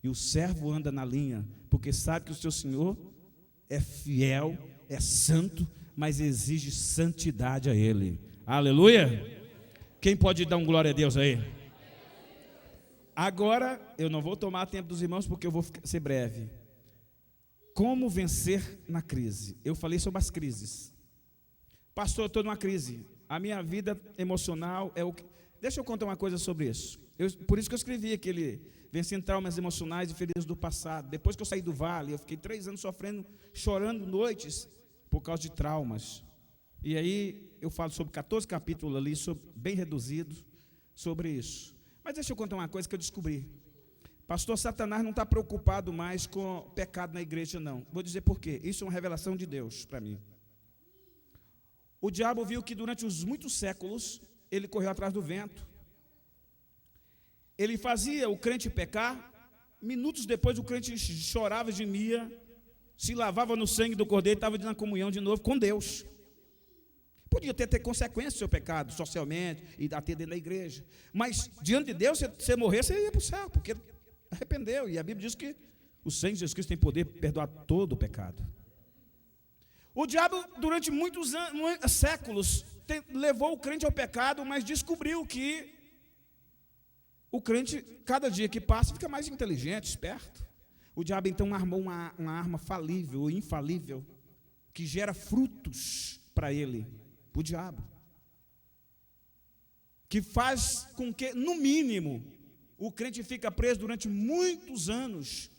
E o servo anda na linha, porque sabe que o seu Senhor é fiel, é santo, mas exige santidade a Ele. Aleluia! Quem pode dar um glória a Deus aí? Agora, eu não vou tomar tempo dos irmãos, porque eu vou ser breve. Como vencer na crise? Eu falei sobre as crises. Pastor, eu estou numa crise. A minha vida emocional é o que... Deixa eu contar uma coisa sobre isso. Por isso que eu escrevi aquele Vencendo Traumas Emocionais e Feridas do Passado. Depois que eu saí do vale, eu fiquei 3 anos sofrendo, chorando noites por causa de traumas. E aí eu falo sobre 14 capítulos ali, bem reduzidos, sobre isso. Mas deixa eu contar uma coisa que eu descobri. Pastor, Satanás não está preocupado mais com pecado na igreja, não. Vou dizer por quê. Isso é uma revelação de Deus para mim. O diabo viu que durante os muitos séculos ele correu atrás do vento. Ele fazia o crente pecar, minutos depois o crente chorava, gemia, se lavava no sangue do cordeiro e estava na comunhão de novo com Deus. Podia ter consequências do seu pecado, socialmente, e até dentro da igreja. Mas diante de Deus, se você morrer, você ia para o céu, porque arrependeu. E a Bíblia diz que o sangue de Jesus Cristo tem poder para perdoar todo o pecado. O diabo, durante muitos anos, séculos, levou o crente ao pecado, mas descobriu que o crente, cada dia que passa, fica mais inteligente, esperto. O diabo então armou uma arma falível, infalível, que gera frutos para ele, para o diabo, que faz com que, no mínimo, o crente fica preso durante muitos anos,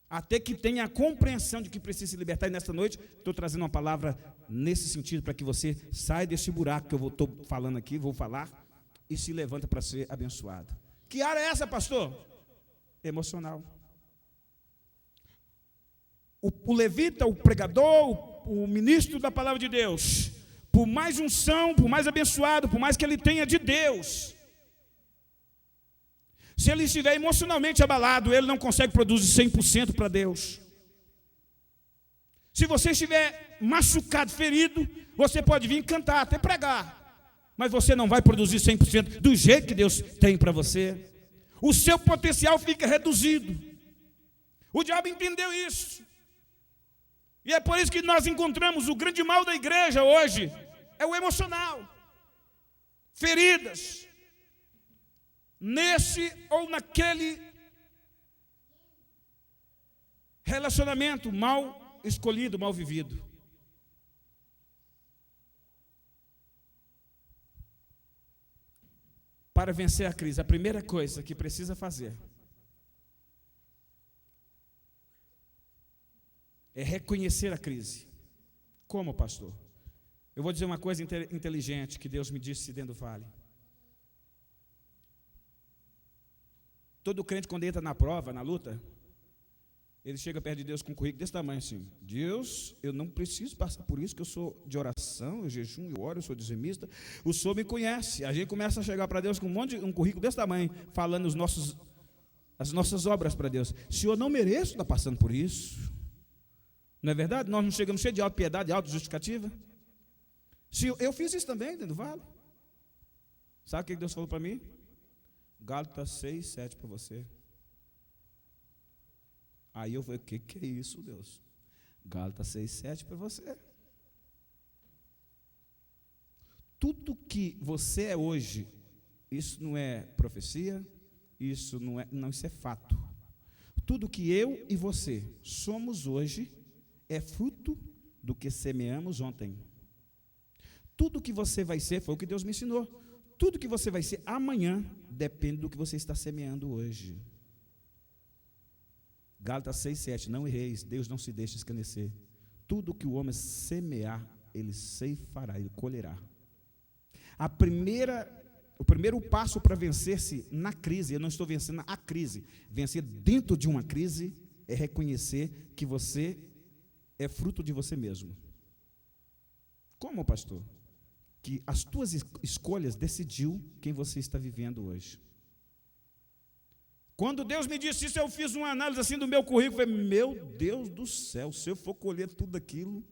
até que tenha a compreensão de que precisa se libertar. E nesta noite, estou trazendo uma palavra nesse sentido, para que você saia desse buraco que eu estou falando aqui, vou falar, e se levanta para ser abençoado. Que área é essa, pastor? Emocional. O levita, o pregador, o ministro da palavra de Deus, por mais unção, por mais abençoado, por mais que ele tenha de Deus, se ele estiver emocionalmente abalado, ele não consegue produzir 100% para Deus. Se você estiver machucado, ferido, você pode vir cantar, até pregar, mas você não vai produzir 100% do jeito que Deus tem para você. O seu potencial fica reduzido. O diabo entendeu isso. E é por isso que nós encontramos o grande mal da igreja hoje, é o emocional. Feridas. Nesse ou naquele relacionamento mal escolhido, mal vivido. Para vencer a crise, a primeira coisa que precisa fazer é reconhecer a crise. Como, pastor? Eu vou dizer uma coisa inteligente que Deus me disse dentro do vale. Todo crente, quando entra na prova, na luta, ele chega perto de Deus com um currículo desse tamanho assim: Deus, eu não preciso passar por isso, que eu sou de oração, eu jejum, eu oro, eu sou dizimista, o Senhor me conhece. A gente começa a chegar para Deus com um currículo desse tamanho, falando as nossas obras para Deus. Senhor, eu não mereço estar passando por isso. Não é verdade? Nós não chegamos cheios de autopiedade, de autojustificativa. Eu fiz isso também dentro do vale. Sabe o que Deus falou para mim? Gálatas 6, 7 para você. Aí eu falei, o que é isso, Deus? Gálatas 6, 7 para você. Tudo que você é hoje, isso não é profecia, isso é fato. Tudo que eu e você somos hoje é fruto do que semeamos ontem. Tudo que você vai ser, foi o que Deus me ensinou. Tudo que você vai ser amanhã depende do que você está semeando hoje. Gálatas 6, 7, não erreis, Deus não se deixa escarnecer. Tudo que o homem semear, ele ceifará, ele colherá. O primeiro passo para vencer-se na crise, eu não estou vencendo a crise, vencer dentro de uma crise é reconhecer que você é fruto de você mesmo. Como, pastor? Que as tuas escolhas decidiu quem você está vivendo hoje. Quando Deus me disse isso, eu fiz uma análise assim do meu currículo, falei, meu Deus do céu, se eu for colher tudo aquilo,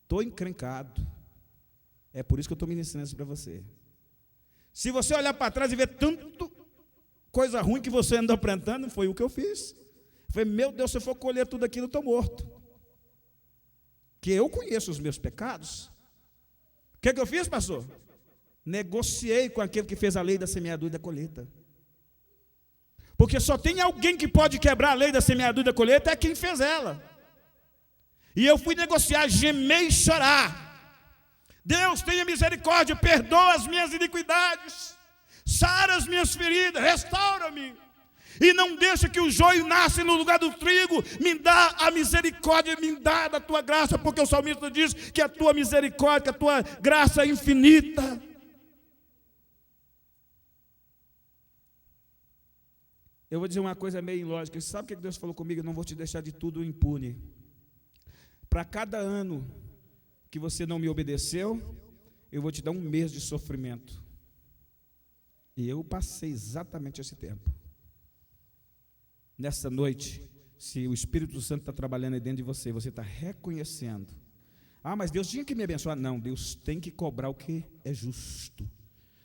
estou encrencado. É por isso que eu estou ministrando isso para você. Se você olhar para trás e ver tanto coisa ruim que você andou aprontando, foi o que eu fiz. Eu falei, meu Deus, se eu for colher tudo aquilo, eu estou morto. Que eu conheço os meus pecados. O que eu fiz, pastor? Negociei com aquele que fez a lei da semeadura e da colheita. Porque só tem alguém que pode quebrar a lei da semeadura e da colheita, é quem fez ela. E eu fui negociar, gemer e chorar. Deus, tenha misericórdia, perdoa as minhas iniquidades, sara as minhas feridas, restaura-me. E não deixa que o joio nasça no lugar do trigo. Me dá a misericórdia, me dá da tua graça, porque o salmista diz que a tua misericórdia, que a tua graça é infinita. Eu vou dizer uma coisa meio ilógica. Sabe o que Deus falou comigo? Eu não vou te deixar de tudo impune. Para cada ano que você não me obedeceu, eu vou te dar um mês de sofrimento. E eu passei exatamente esse tempo. Nessa noite, se o Espírito Santo está trabalhando aí dentro de você, você está reconhecendo. Ah, mas Deus tinha que me abençoar. Não, Deus tem que cobrar o que é justo.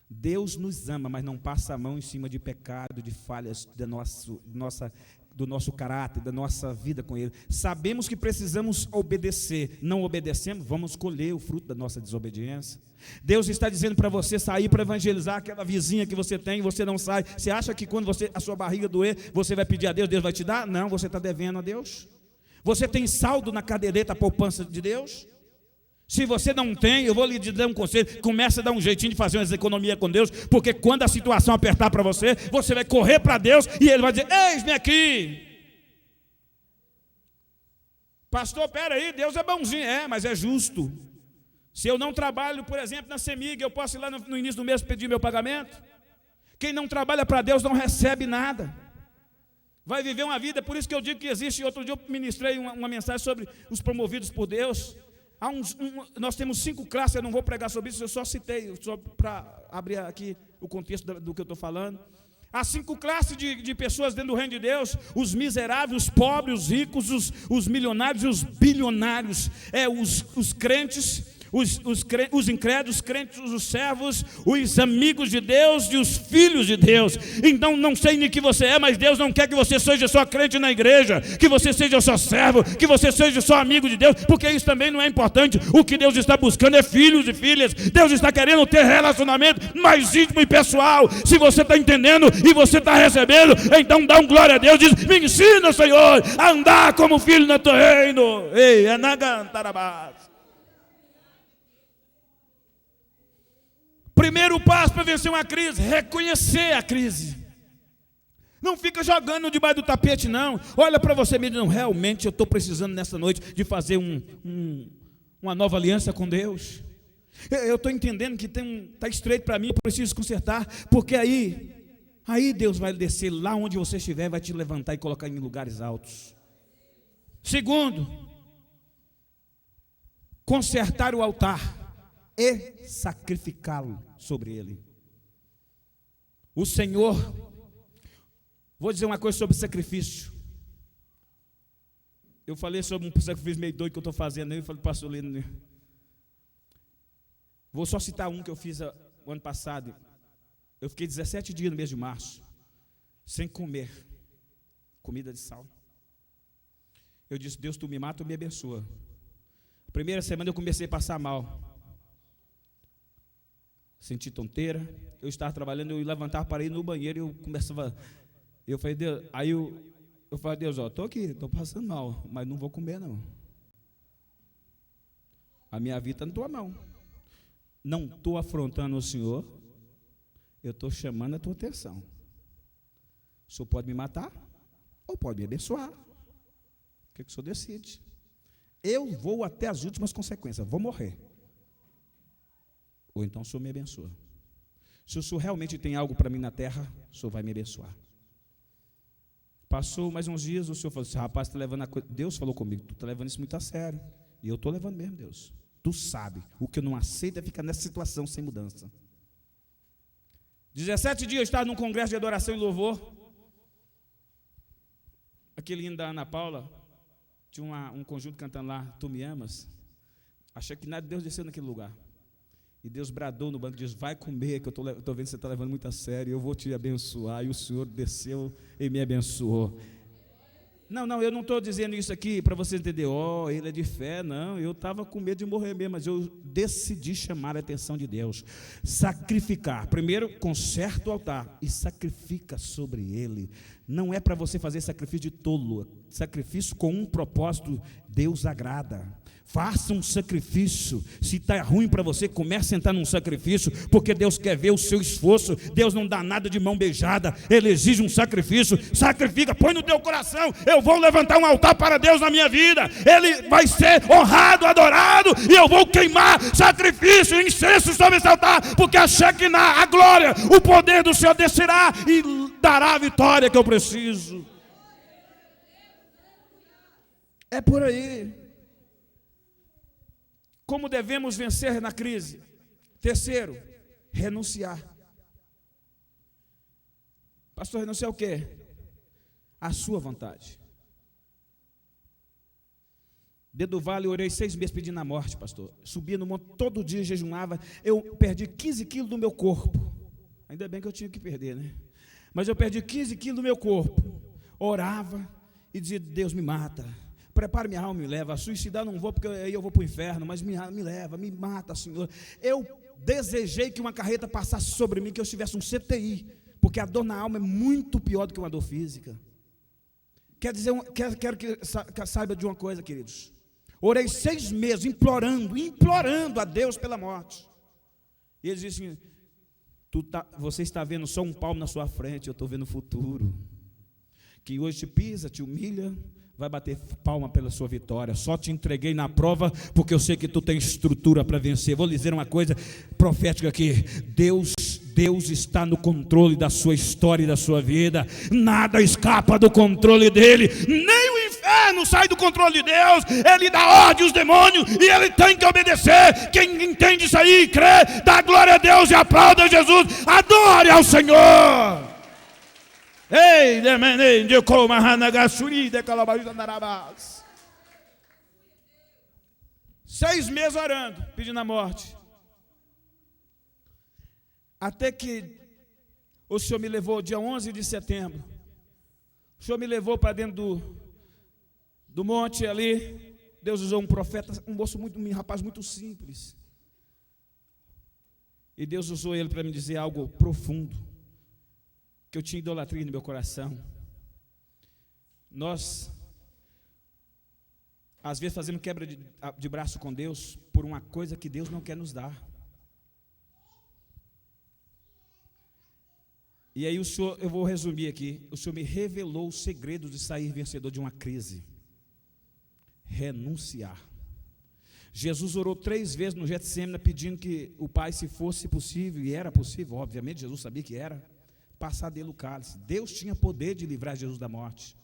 Deus nos ama, mas não passa a mão em cima de pecado, de falhas do nosso caráter, da nossa vida com Ele. Sabemos que precisamos obedecer. Não obedecemos, vamos colher o fruto da nossa desobediência. Deus está dizendo para você sair para evangelizar aquela vizinha que você tem, você não sai. Você acha que quando a sua barriga doer, você vai pedir a Deus, Deus vai te dar? Não, você está devendo a Deus. Você tem saldo na caderneta, a poupança de Deus? Se você não tem, eu vou lhe dar um conselho, comece a dar um jeitinho de fazer umas economias com Deus, porque quando a situação apertar para você, você vai correr para Deus e Ele vai dizer, eis-me aqui. Pastor, peraí, Deus é bonzinho, mas é justo. Se eu não trabalho, por exemplo, na CEMIG, eu posso ir lá no início do mês pedir meu pagamento? Quem não trabalha para Deus não recebe nada. Vai viver uma vida, por isso que eu digo que existe, outro dia eu ministrei uma mensagem sobre os promovidos por Deus. Nós temos 5 classes, eu não vou pregar sobre isso, eu só citei, só para abrir aqui o contexto do que eu estou falando. Há 5 classes de pessoas dentro do reino de Deus: os miseráveis, os pobres, os ricos, os milionários e os bilionários. Os crentes, os incrédulos, os crentes, os servos, os amigos de Deus e os filhos de Deus. Então não sei nem que você é, mas Deus não quer que você seja só crente na igreja, que você seja só servo, que você seja só amigo de Deus, porque isso também não é importante. O que Deus está buscando é filhos e filhas. Deus está querendo ter relacionamento mais íntimo e pessoal. Se você está entendendo e você está recebendo, então dá um glória a Deus, diz, me ensina, Senhor, a andar como filho no teu reino. Ei, é nagantarabás. Primeiro passo para vencer uma crise, reconhecer a crise. Não fica jogando debaixo do tapete, não. Olha para você mesmo, não, realmente eu estou precisando nessa noite de fazer uma nova aliança com Deus. Eu estou entendendo que está estreito para mim, eu preciso consertar, porque aí Deus vai descer lá onde você estiver, vai te levantar e colocar em lugares altos. Segundo, consertar o altar e sacrificá-lo sobre ele. O Senhor, vou dizer uma coisa sobre sacrifício. Eu falei sobre um sacrifício meio doido que eu estou fazendo, eu falei, pastor Lino, vou só citar um que eu fiz o ano passado. Eu fiquei 17 dias no mês de março. sem comer comida de sal. Eu disse: Deus, tu me mata ou me abençoa. A primeira semana eu comecei a passar mal. Senti tonteira. Eu estava trabalhando, eu levantava para ir no banheiro e eu começava. Eu falei: Deus, aí eu falei: Deus, ó, estou aqui, estou passando mal, mas não vou comer não. A minha vida está na tua mão. Não estou afrontando o Senhor, eu estou chamando a tua atenção. O Senhor pode me matar ou pode me abençoar. O que o Senhor decide? Eu vou até as últimas consequências, vou morrer. Ou então o Senhor me abençoa. Se o Senhor realmente tem algo para mim na terra, o Senhor vai me abençoar. Passou mais uns dias, o Senhor falou assim: rapaz, tá levando a coisa. Deus falou comigo: tu está levando isso muito a sério. E eu estou levando mesmo, Deus. Tu sabe, o que eu não aceito é ficar nessa situação sem mudança. 17 dias eu estava num congresso de adoração e louvor. Aquele hino da Ana Paula, tinha um conjunto cantando lá: Tu me amas. Achei que nada de Deus desceu naquele lugar. E Deus bradou no banco e disse: vai comer, que eu estou vendo que você está levando muito a sério, eu vou te abençoar. E o Senhor desceu e me abençoou. Não, eu não estou dizendo isso aqui para você entender: ele é de fé. Não, eu estava com medo de morrer mesmo, mas eu decidi chamar a atenção de Deus. Sacrificar. Primeiro, conserta o altar e sacrifica sobre ele. Não é para você fazer sacrifício de tolo. Sacrifício com um propósito, Deus agrada. Faça um sacrifício. Se está ruim para você, comece a entrar num sacrifício, porque Deus quer ver o seu esforço. Deus não dá nada de mão beijada, Ele exige um sacrifício. Sacrifica, põe no teu coração: eu vou levantar um altar para Deus na minha vida, Ele vai ser honrado, adorado, e eu vou queimar sacrifício, incenso sobre esse altar, porque a Shekinah, a glória, o poder do Senhor descerá e dará a vitória que eu preciso. É por aí. Como devemos vencer na crise? Terceiro, renunciar. Pastor, renunciar o quê? A sua vontade. Dentro do vale, eu orei 6 meses pedindo a morte, pastor. Subia no monte todo dia, jejuava. Eu perdi 15 quilos do meu corpo. Ainda bem que eu tinha que perder, né? Mas eu perdi 15 quilos do meu corpo. Orava e dizia: Deus, me mata. Prepara minha alma e me leva. A suicidar não vou, porque aí eu vou para o inferno, mas me leva, me mata, Senhor. Eu desejei que uma carreta passasse sobre mim, que eu tivesse um CTI, porque a dor na alma é muito pior do que uma dor física. Quero que saiba de uma coisa, queridos. Orei 6 meses implorando a Deus pela morte. E ele disse assim: você está vendo só um palmo na sua frente, eu estou vendo o futuro. Que hoje te pisa, te humilha, vai bater palma pela sua vitória. Só te entreguei na prova porque eu sei que tu tem estrutura para vencer. Vou lhe dizer uma coisa profética aqui: Deus está no controle da sua história e da sua vida. Nada escapa do controle dele. Nem o inferno sai do controle de Deus. Ele dá ordem aos demônios e ele tem que obedecer. Quem entende isso aí, crê, dá glória a Deus e aplauda Jesus. Adore ao Senhor. Ei, de coma hanagashuri de calabaruda narabás. 6 meses orando, pedindo a morte. Até que o Senhor me levou, dia 11 de setembro. O Senhor me levou para dentro do monte ali. Deus usou um profeta, um rapaz muito simples. E Deus usou ele para me dizer algo profundo. Que eu tinha idolatria no meu coração. Nós, às vezes, fazemos quebra de braço com Deus por uma coisa que Deus não quer nos dar. E aí o Senhor, eu vou resumir aqui, o Senhor me revelou o segredo de sair vencedor de uma crise. Renunciar. Jesus orou 3 vezes no Getsêmani pedindo que o Pai, se fosse possível, e era possível, obviamente, Jesus sabia que era, passar dele o cálice. Deus tinha poder de livrar Jesus da morte.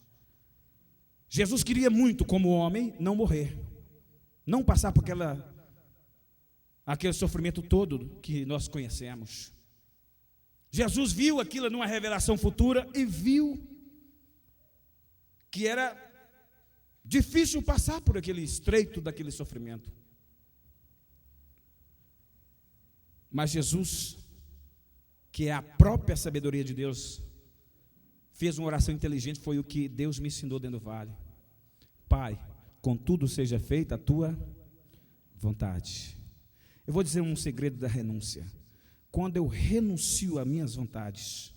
Jesus queria muito, como homem, não morrer, não passar por aquele sofrimento todo que nós conhecemos. Jesus viu aquilo numa revelação futura e viu que era difícil passar por aquele estreito daquele sofrimento. Mas Jesus, que é a própria sabedoria de Deus, fez uma oração inteligente, foi o que Deus me ensinou dentro do vale. Pai, contudo seja feita a tua vontade. Eu vou dizer um segredo da renúncia. Quando eu renuncio às minhas vontades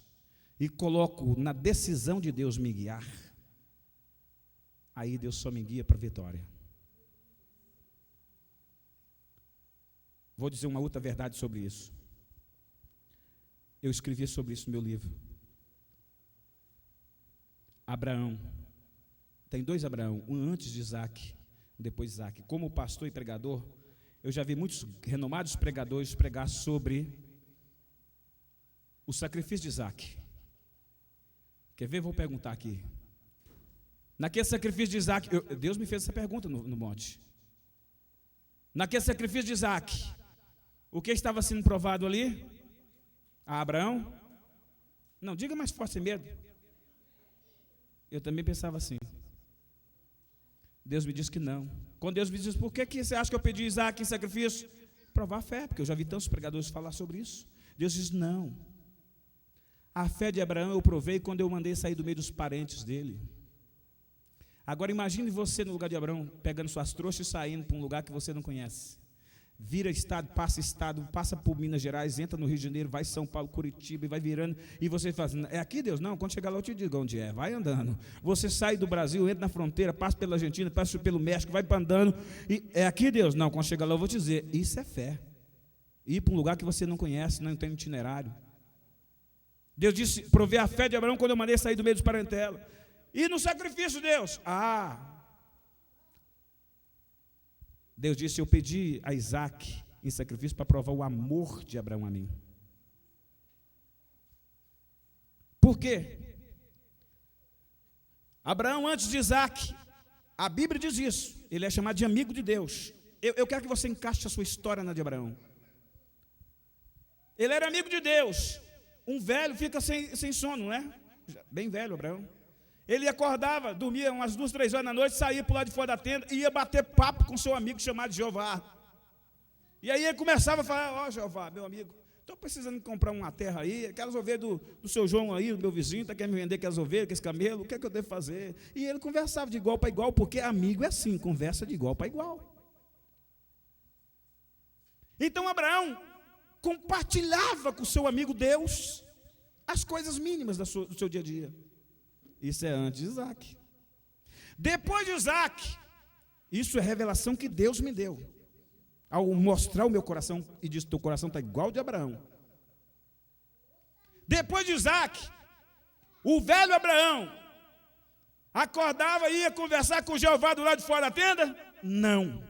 e coloco na decisão de Deus me guiar, aí Deus só me guia para a vitória. Vou dizer uma outra verdade sobre isso. Eu escrevi sobre isso no meu livro. Abraão, tem dois Abraão, um antes de Isaac, um depois de Isaac. Como pastor e pregador, eu já vi muitos renomados pregadores pregar sobre o sacrifício de Isaac. Quer ver? Vou perguntar aqui. Naquele sacrifício de Isaac, Deus me fez essa pergunta no monte. Naquele sacrifício de Isaac, o que estava sendo provado ali? A Abraão? Não, diga mais forte, sem medo. Eu também pensava assim. Deus me disse que não. Quando Deus me disse, por que você acha que eu pedi Isaac em sacrifício? Provar a fé, porque eu já vi tantos pregadores falar sobre isso. Deus diz, não. A fé de Abraão eu provei quando eu mandei sair do meio dos parentes dele. Agora imagine você no lugar de Abraão, pegando suas trouxas e saindo para um lugar que você não conhece. Vira estado, passa por Minas Gerais, entra no Rio de Janeiro, vai São Paulo, Curitiba, e vai virando, e você faz, é aqui Deus? Não, quando chegar lá eu te digo onde é, vai andando. Você sai do Brasil, entra na fronteira, passa pela Argentina, passa pelo México, vai andando, e é aqui Deus? Não, quando chegar lá eu vou te dizer, isso é fé. Ir para um lugar que você não conhece, não tem itinerário. Deus disse, provei a fé de Abraão quando eu mandei sair do meio dos parentela. E no sacrifício, Deus? Deus disse, eu pedi a Isaac em sacrifício para provar o amor de Abraão a mim. Por quê? Abraão, antes de Isaac, a Bíblia diz isso, ele é chamado de amigo de Deus. Eu quero que você encaixe a sua história na de Abraão. Ele era amigo de Deus. Um velho fica sem sono, né? Bem velho, Abraão. Ele acordava, dormia umas 2, 3 horas da noite, saía para o lado de fora da tenda e ia bater papo com seu amigo chamado Jeová. E aí ele começava a falar, Jeová, meu amigo, estou precisando comprar uma terra aí, aquelas ovelhas do seu João aí, do meu vizinho, está querendo me vender aquelas ovelhas, aqueles camelos, o que é que eu devo fazer? E ele conversava de igual para igual, porque amigo é assim, conversa de igual para igual. Então Abraão compartilhava com o seu amigo Deus as coisas mínimas do seu dia a dia. Isso é antes de Isaac. Depois de Isaac, isso é revelação que Deus me deu. Ao mostrar o meu coração e disse, teu coração está igual de Abraão. Depois de Isaac, o velho Abraão acordava e ia conversar com Jeová do lado de fora da tenda? Não.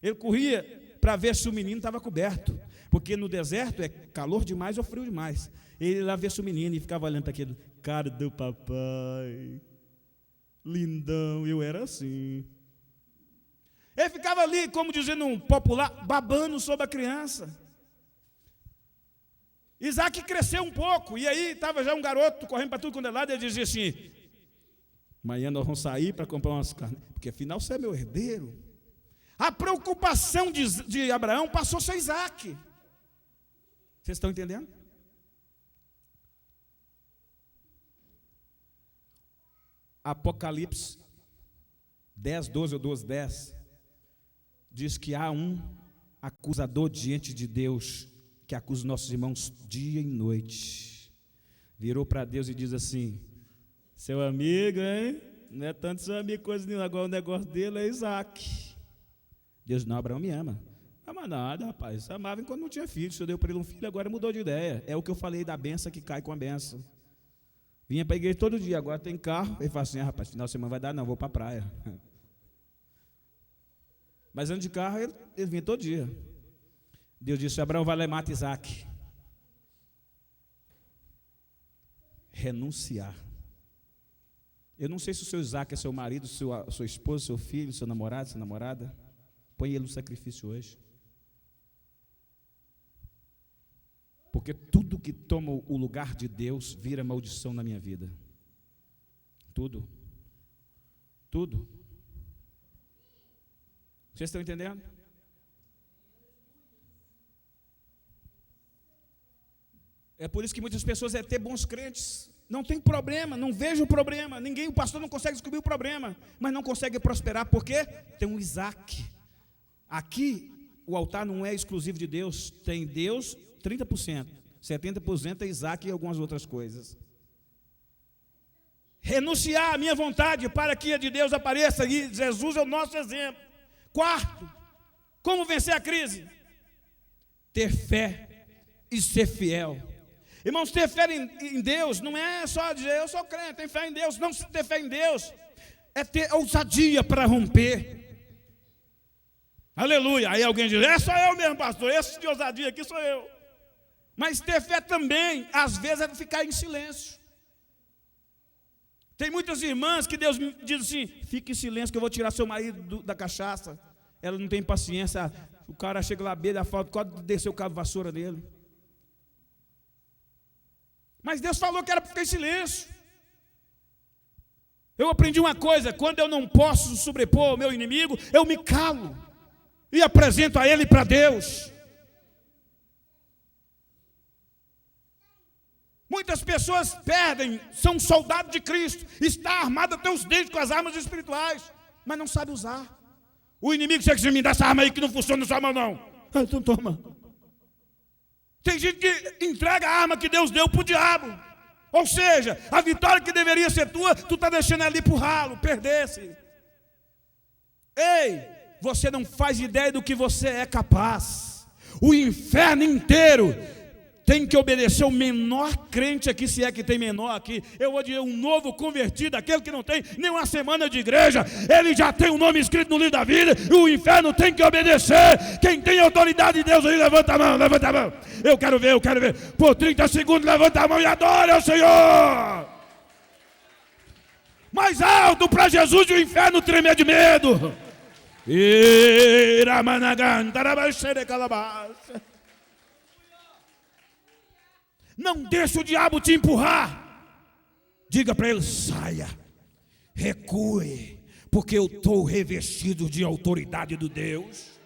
Ele corria para ver se o menino estava coberto. Porque no deserto é calor demais ou frio demais. Ele lá vê se o menino e ficava olhando para aquele cara do papai, lindão, eu era assim. Ele ficava ali, como dizendo um popular, babando sobre a criança. Isaac cresceu um pouco, e aí estava já um garoto correndo para tudo quando é lado, e ele dizia assim, amanhã nós vamos sair para comprar umas carnes, porque afinal você é meu herdeiro. A preocupação de Abraão passou a ser Isaac. Vocês estão entendendo? Apocalipse 10, 12 ou 12, 10 diz que há um acusador diante de Deus que acusa nossos irmãos dia e noite. Virou para Deus e diz assim, seu amigo, hein? Não é tanto seu amigo coisa nenhuma, agora o negócio dele é Isaac. Deus, não, Abraão me ama. Não ama nada, rapaz, amava enquanto não tinha filho, o senhor deu para ele um filho, agora mudou de ideia. É o que eu falei da benção que cai com a benção. Vinha para a igreja todo dia, agora tem carro. Ele fala assim, rapaz, final de semana vai dar não, vou para a praia. Mas antes de carro, ele vinha todo dia. Deus disse, Abraão, vai lá e mata Isaac. Renunciar. Eu não sei se o seu Isaac é seu marido, sua esposa, seu filho, seu namorado, sua namorada. Põe ele no sacrifício hoje. Porque tudo que toma o lugar de Deus vira maldição na minha vida. Tudo. Tudo. Vocês estão entendendo? É por isso que muitas pessoas é ter bons crentes, não tem problema, não vejo o problema. O pastor não consegue descobrir o problema, mas não consegue prosperar, porque tem um Isaac. Aqui, o altar não é exclusivo de Deus, tem Deus 30%, 70% é Isaac e algumas outras coisas. Renunciar à minha vontade para que a de Deus apareça, e Jesus é o nosso exemplo. Quarto, como vencer a crise? Ter fé e ser fiel. Irmãos, ter fé em Deus não é só dizer eu sou crente, tenho fé em Deus. Não, ter fé em Deus é ter ousadia para romper. Aleluia. Aí alguém diz, só eu mesmo, pastor, esse de ousadia aqui sou eu. Mas ter fé também, às vezes, é ficar em silêncio. Tem muitas irmãs que Deus me diz assim, fique em silêncio que eu vou tirar seu marido da cachaça. Ela não tem paciência, o cara chega lá, beira a falta, pode descer o cabo de vassoura dele. Mas Deus falou que era para ficar em silêncio. Eu aprendi uma coisa, quando eu não posso sobrepor o meu inimigo, eu me calo e apresento a ele para Deus. Muitas pessoas perdem, são soldados de Cristo, está armado até os dentes com as armas espirituais, mas não sabe usar. O inimigo chega e me dá essa arma aí que não funciona na sua mão não. Então toma. Tem gente que entrega a arma que Deus deu para o diabo. Ou seja, a vitória que deveria ser tua, tu está deixando ali para o ralo, perder-se. Ei, você não faz ideia do que você é capaz. O inferno inteiro tem que obedecer o menor crente aqui, se é que tem menor aqui. Eu vou dizer um novo convertido, aquele que não tem nem uma semana de igreja, ele já tem um nome escrito no livro da vida, e o inferno tem que obedecer. Quem tem autoridade de Deus aí, levanta a mão, levanta a mão. Eu quero ver. Por 30 segundos, levanta a mão e adora o Senhor. Mais alto para Jesus e o inferno tremer de medo. Não deixe o diabo te empurrar. Diga para ele, saia, recue, porque eu estou revestido de autoridade do Deus.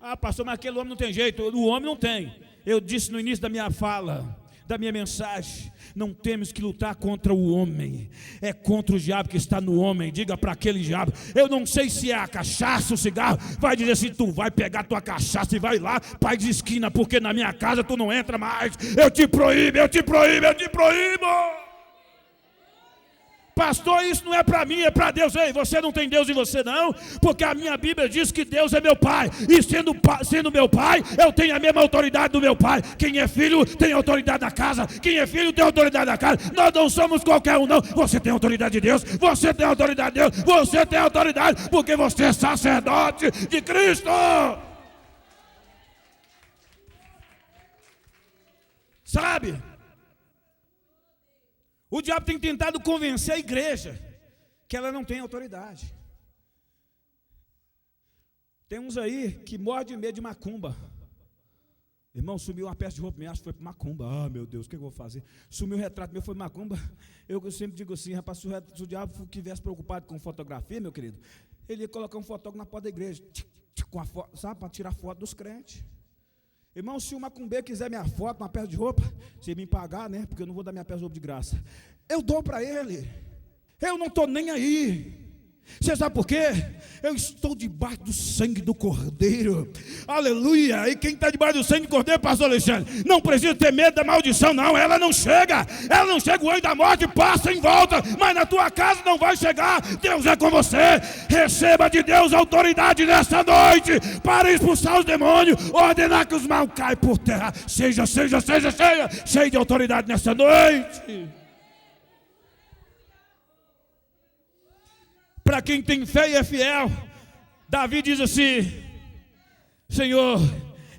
Ah, pastor, mas aquele homem não tem jeito. O homem não tem. Eu disse no início da minha fala, da minha mensagem, não temos que lutar contra o homem, é contra o diabo que está no homem. Diga para aquele diabo, eu não sei se é a cachaça, o cigarro, vai dizer assim, tu vai pegar tua cachaça e vai lá, pai de esquina, porque na minha casa tu não entra mais, eu te proíbo. Pastor, isso não é para mim, é para Deus. Ei, você não tem Deus em você não, porque a minha Bíblia diz que Deus é meu pai, e sendo meu pai, eu tenho a mesma autoridade do meu pai. Quem é filho tem autoridade da casa, quem é filho tem autoridade da casa. Nós não somos qualquer um não. Você tem autoridade de Deus, você tem autoridade de Deus, você tem autoridade, porque você é sacerdote de Cristo. Sabe? O diabo tem tentado convencer a igreja que ela não tem autoridade. Tem uns aí que morrem de medo de macumba. Irmão, sumiu uma peça de roupa minha, acho que foi para macumba. Ah, meu Deus, o que eu vou fazer? Sumiu o retrato meu, foi macumba. Eu sempre digo assim, rapaz, se o diabo estivesse preocupado com fotografia, meu querido, ele ia colocar um fotógrafo na porta da igreja, com a foto, sabe, para tirar foto dos crentes. Irmão, se o macumbeiro quiser minha foto, uma peça de roupa, se ele me pagar, né? Porque eu não vou dar minha peça de roupa de graça. Eu dou para ele. Eu não estou nem aí. Você sabe por quê? Eu estou debaixo do sangue do Cordeiro. Aleluia. E quem está debaixo do sangue do Cordeiro, pastor Alexandre, não precisa ter medo da maldição, não. Ela não chega. O anjo da morte passa em volta, mas na tua casa não vai chegar. Deus é com você. Receba de Deus autoridade nesta noite para expulsar os demônios, ordenar que os mal caem por terra. Seja cheio de autoridade nesta noite. Para quem tem fé e é fiel, Davi diz assim, Senhor,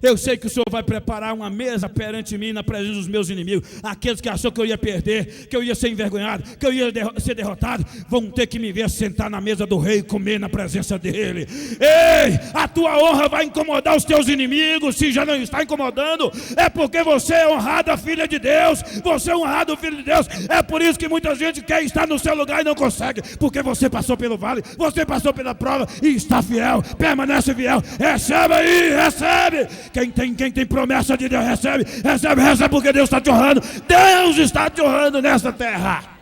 eu sei que o Senhor vai preparar uma mesa perante mim na presença dos meus inimigos. Aqueles que achou que eu ia perder, que eu ia ser envergonhado, que eu ia ser derrotado, vão ter que me ver sentar na mesa do rei e comer na presença dele. Ei, a tua honra vai incomodar os teus inimigos. Se já não está incomodando, é porque você é honrada filha de Deus. Você é honrado filho de Deus. É por isso que muita gente quer estar no seu lugar e não consegue, porque você passou pelo vale, você passou pela prova e está fiel, permanece fiel. Recebe aí, recebe. Quem tem promessa de Deus recebe, porque Deus está te honrando. Deus está te honrando nesta terra.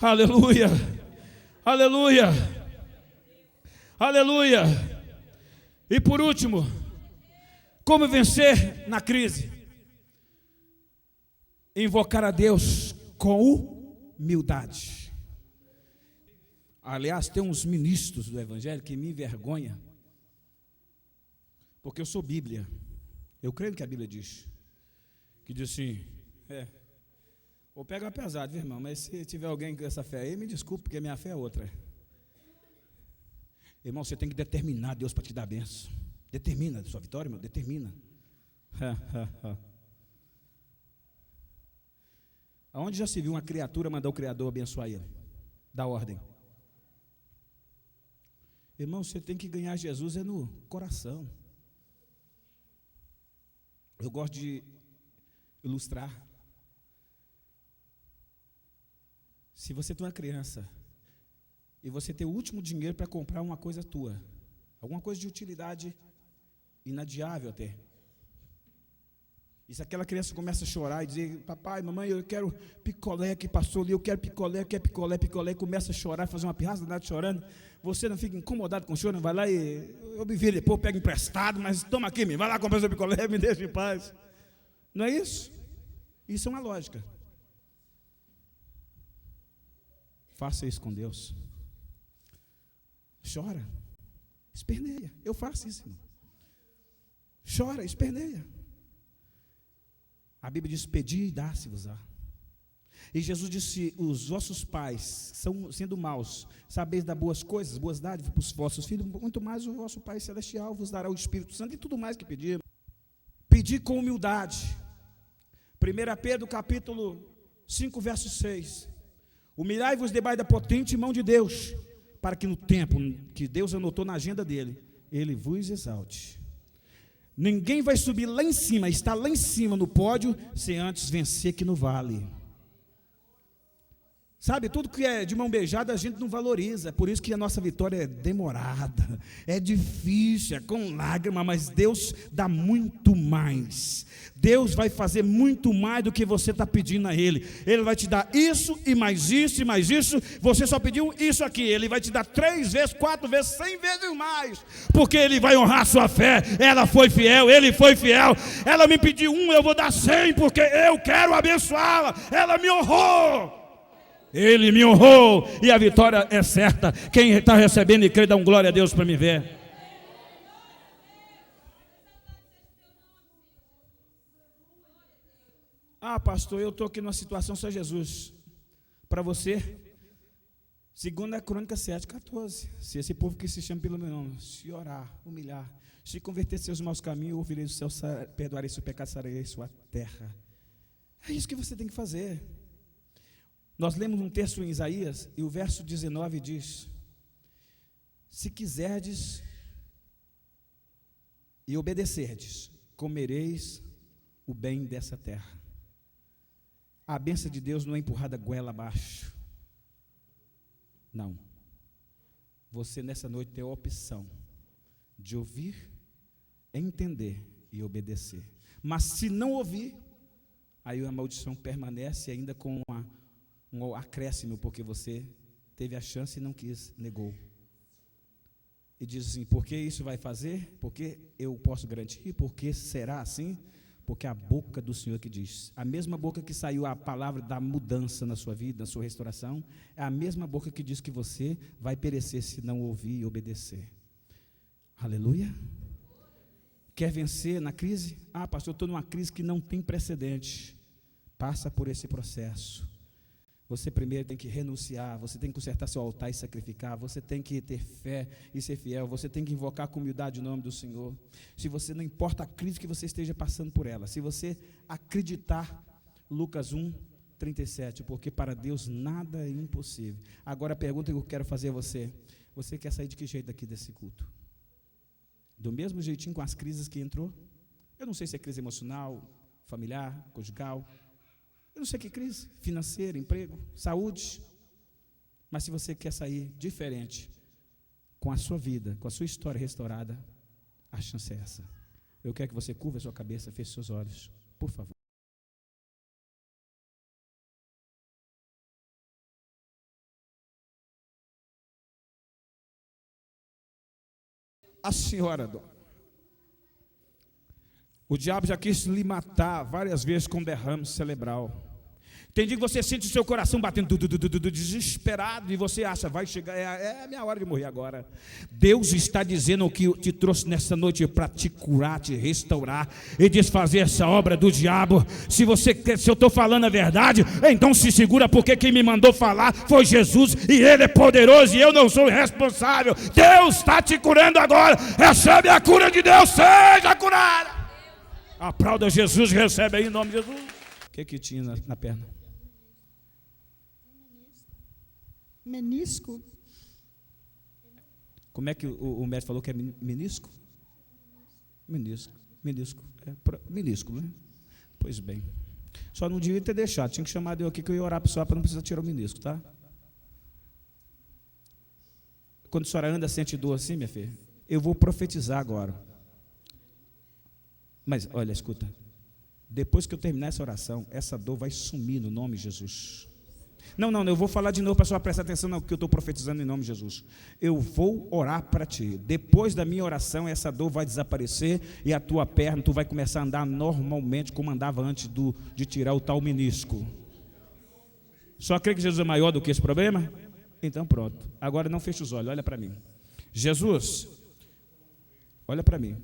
Aleluia, aleluia, aleluia. E por último, como vencer na crise? Invocar a Deus com humildade. Aliás, tem uns ministros do Evangelho que me envergonham, porque eu sou Bíblia. Eu creio que a Bíblia diz, que diz assim, vou pegar pesado, viu, irmão, mas se tiver alguém com essa fé aí, me desculpe, porque minha fé é outra. Irmão, você tem que determinar Deus para te dar a benção. Determina a sua vitória, irmão, determina. Aonde já se viu uma criatura mandar o Criador abençoar ele? Dá ordem. Irmão, você tem que ganhar Jesus no coração. Eu gosto de ilustrar. Se você tem uma criança e você tem o último dinheiro para comprar uma coisa tua, alguma coisa de utilidade inadiável até, e se aquela criança começa a chorar e dizer, papai, mamãe, eu quero picolé que passou ali, eu quero picolé, e começa a chorar, fazer uma pirraça danada chorando, você não fica incomodado com o choro, vai lá e eu me viro depois, pego emprestado, mas toma aqui, vai lá comprar seu picolé, me deixa em paz. Não é isso? Isso é uma lógica. Faça isso com Deus. Chora, esperneia. Eu faço isso, irmão. Chora, esperneia. A Bíblia diz, pedi e dá-se-vos-á. E Jesus disse, os vossos pais, sendo maus, sabeis dar boas coisas, boas dádivas para os vossos filhos, muito mais o vosso Pai Celestial vos dará o Espírito Santo e tudo mais que pedir. Pedir com humildade. 1 Pedro capítulo 5, verso 6. Humilhai-vos debaixo da potente mão de Deus, para que no tempo que Deus anotou na agenda dele, Ele vos exalte. Ninguém vai subir lá em cima, estar lá em cima no pódio, sem antes vencer aqui no vale. Sabe, tudo que é de mão beijada a gente não valoriza, por isso que a nossa vitória é demorada, é difícil, é com lágrima, mas Deus dá muito mais. Deus vai fazer muito mais do que você está pedindo a Ele. Ele vai te dar isso e mais isso e mais isso. Você só pediu isso aqui, Ele vai te dar 3 vezes, 4 vezes, 100 vezes mais, porque Ele vai honrar a sua fé. Ela foi fiel, Ele foi fiel. Ela me pediu 1, eu vou dar 100, porque eu quero abençoá-la. Ela me honrou. Ele me honrou e a vitória é certa. Quem está recebendo e crê, dá glória a Deus para me ver. Ah, pastor, eu estou aqui numa situação só Jesus. Para você, 2 Crônicas 7:14. Se esse povo que se chama pelo meu nome, se orar, humilhar, se converter seus maus caminhos, ouvirei do céu, perdoarei seu pecado, sararei sua terra. É isso que você tem que fazer. Nós lemos um texto em Isaías, e o verso 19 diz, se quiserdes e obedecerdes, comereis o bem dessa terra. A bênção de Deus não é empurrada goela abaixo. Não. Você nessa noite tem a opção de ouvir, entender e obedecer. Mas se não ouvir, aí a maldição permanece ainda com um acréscimo, porque você teve a chance e não quis, negou. E diz assim, por que isso vai fazer? Porque eu posso garantir, porque será assim? Porque a boca do Senhor que diz, a mesma boca que saiu a palavra da mudança na sua vida, na sua restauração, é a mesma boca que diz que você vai perecer se não ouvir e obedecer. Aleluia. Quer vencer na crise? Ah, pastor, eu estou numa crise que não tem precedente. Passa por esse processo. Você primeiro tem que renunciar, você tem que consertar seu altar e sacrificar, você tem que ter fé e ser fiel, você tem que invocar com humildade o nome do Senhor. Se você, não importa a crise que você esteja passando por ela, se você acreditar, Lucas 1:37, porque para Deus nada é impossível. Agora a pergunta que eu quero fazer a você, você quer sair de que jeito daqui desse culto? Do mesmo jeitinho com as crises que entrou? Eu não sei se é crise emocional, familiar, conjugal, eu não sei que crise, financeira, emprego, saúde, Mas se você quer sair diferente, com a sua vida, com a sua história restaurada, a chance é essa. Eu quero que você curva a sua cabeça, feche seus olhos, por favor. A senhora, dona, o diabo já quis lhe matar várias vezes com derrame cerebral. Tem dia que você sente o seu coração batendo desesperado e você acha, vai chegar, é a minha hora de morrer agora. Deus está dizendo que te trouxe nessa noite para te curar, te restaurar e desfazer essa obra do diabo. Se eu estou falando a verdade, então se segura, porque quem me mandou falar foi Jesus e Ele é poderoso e eu não sou responsável. Deus está te curando agora. Recebe a cura de Deus, seja curada. Aplauda Jesus, recebe aí em nome de Jesus. O que tinha na perna? Menisco. Como é que o médico falou que é menisco? Menisco, né? Pois bem. Só não devia ter deixado, tinha que chamar eu aqui que eu ia orar para a senhora para não precisar tirar o menisco, tá? Quando a senhora anda, sente dor assim, minha filha, eu vou profetizar agora. Mas, olha, escuta, depois que eu terminar essa oração, essa dor vai sumir no nome de Jesus. Não, eu vou falar de novo para a senhora prestar atenção no que eu estou profetizando em nome de Jesus. Eu vou orar para ti. Depois da minha oração, essa dor vai desaparecer e a tua perna, tu vai começar a andar normalmente como andava antes de tirar o tal menisco. Só crê que Jesus é maior do que esse problema? Então pronto. Agora não feche os olhos, olha para mim. Jesus, olha para mim.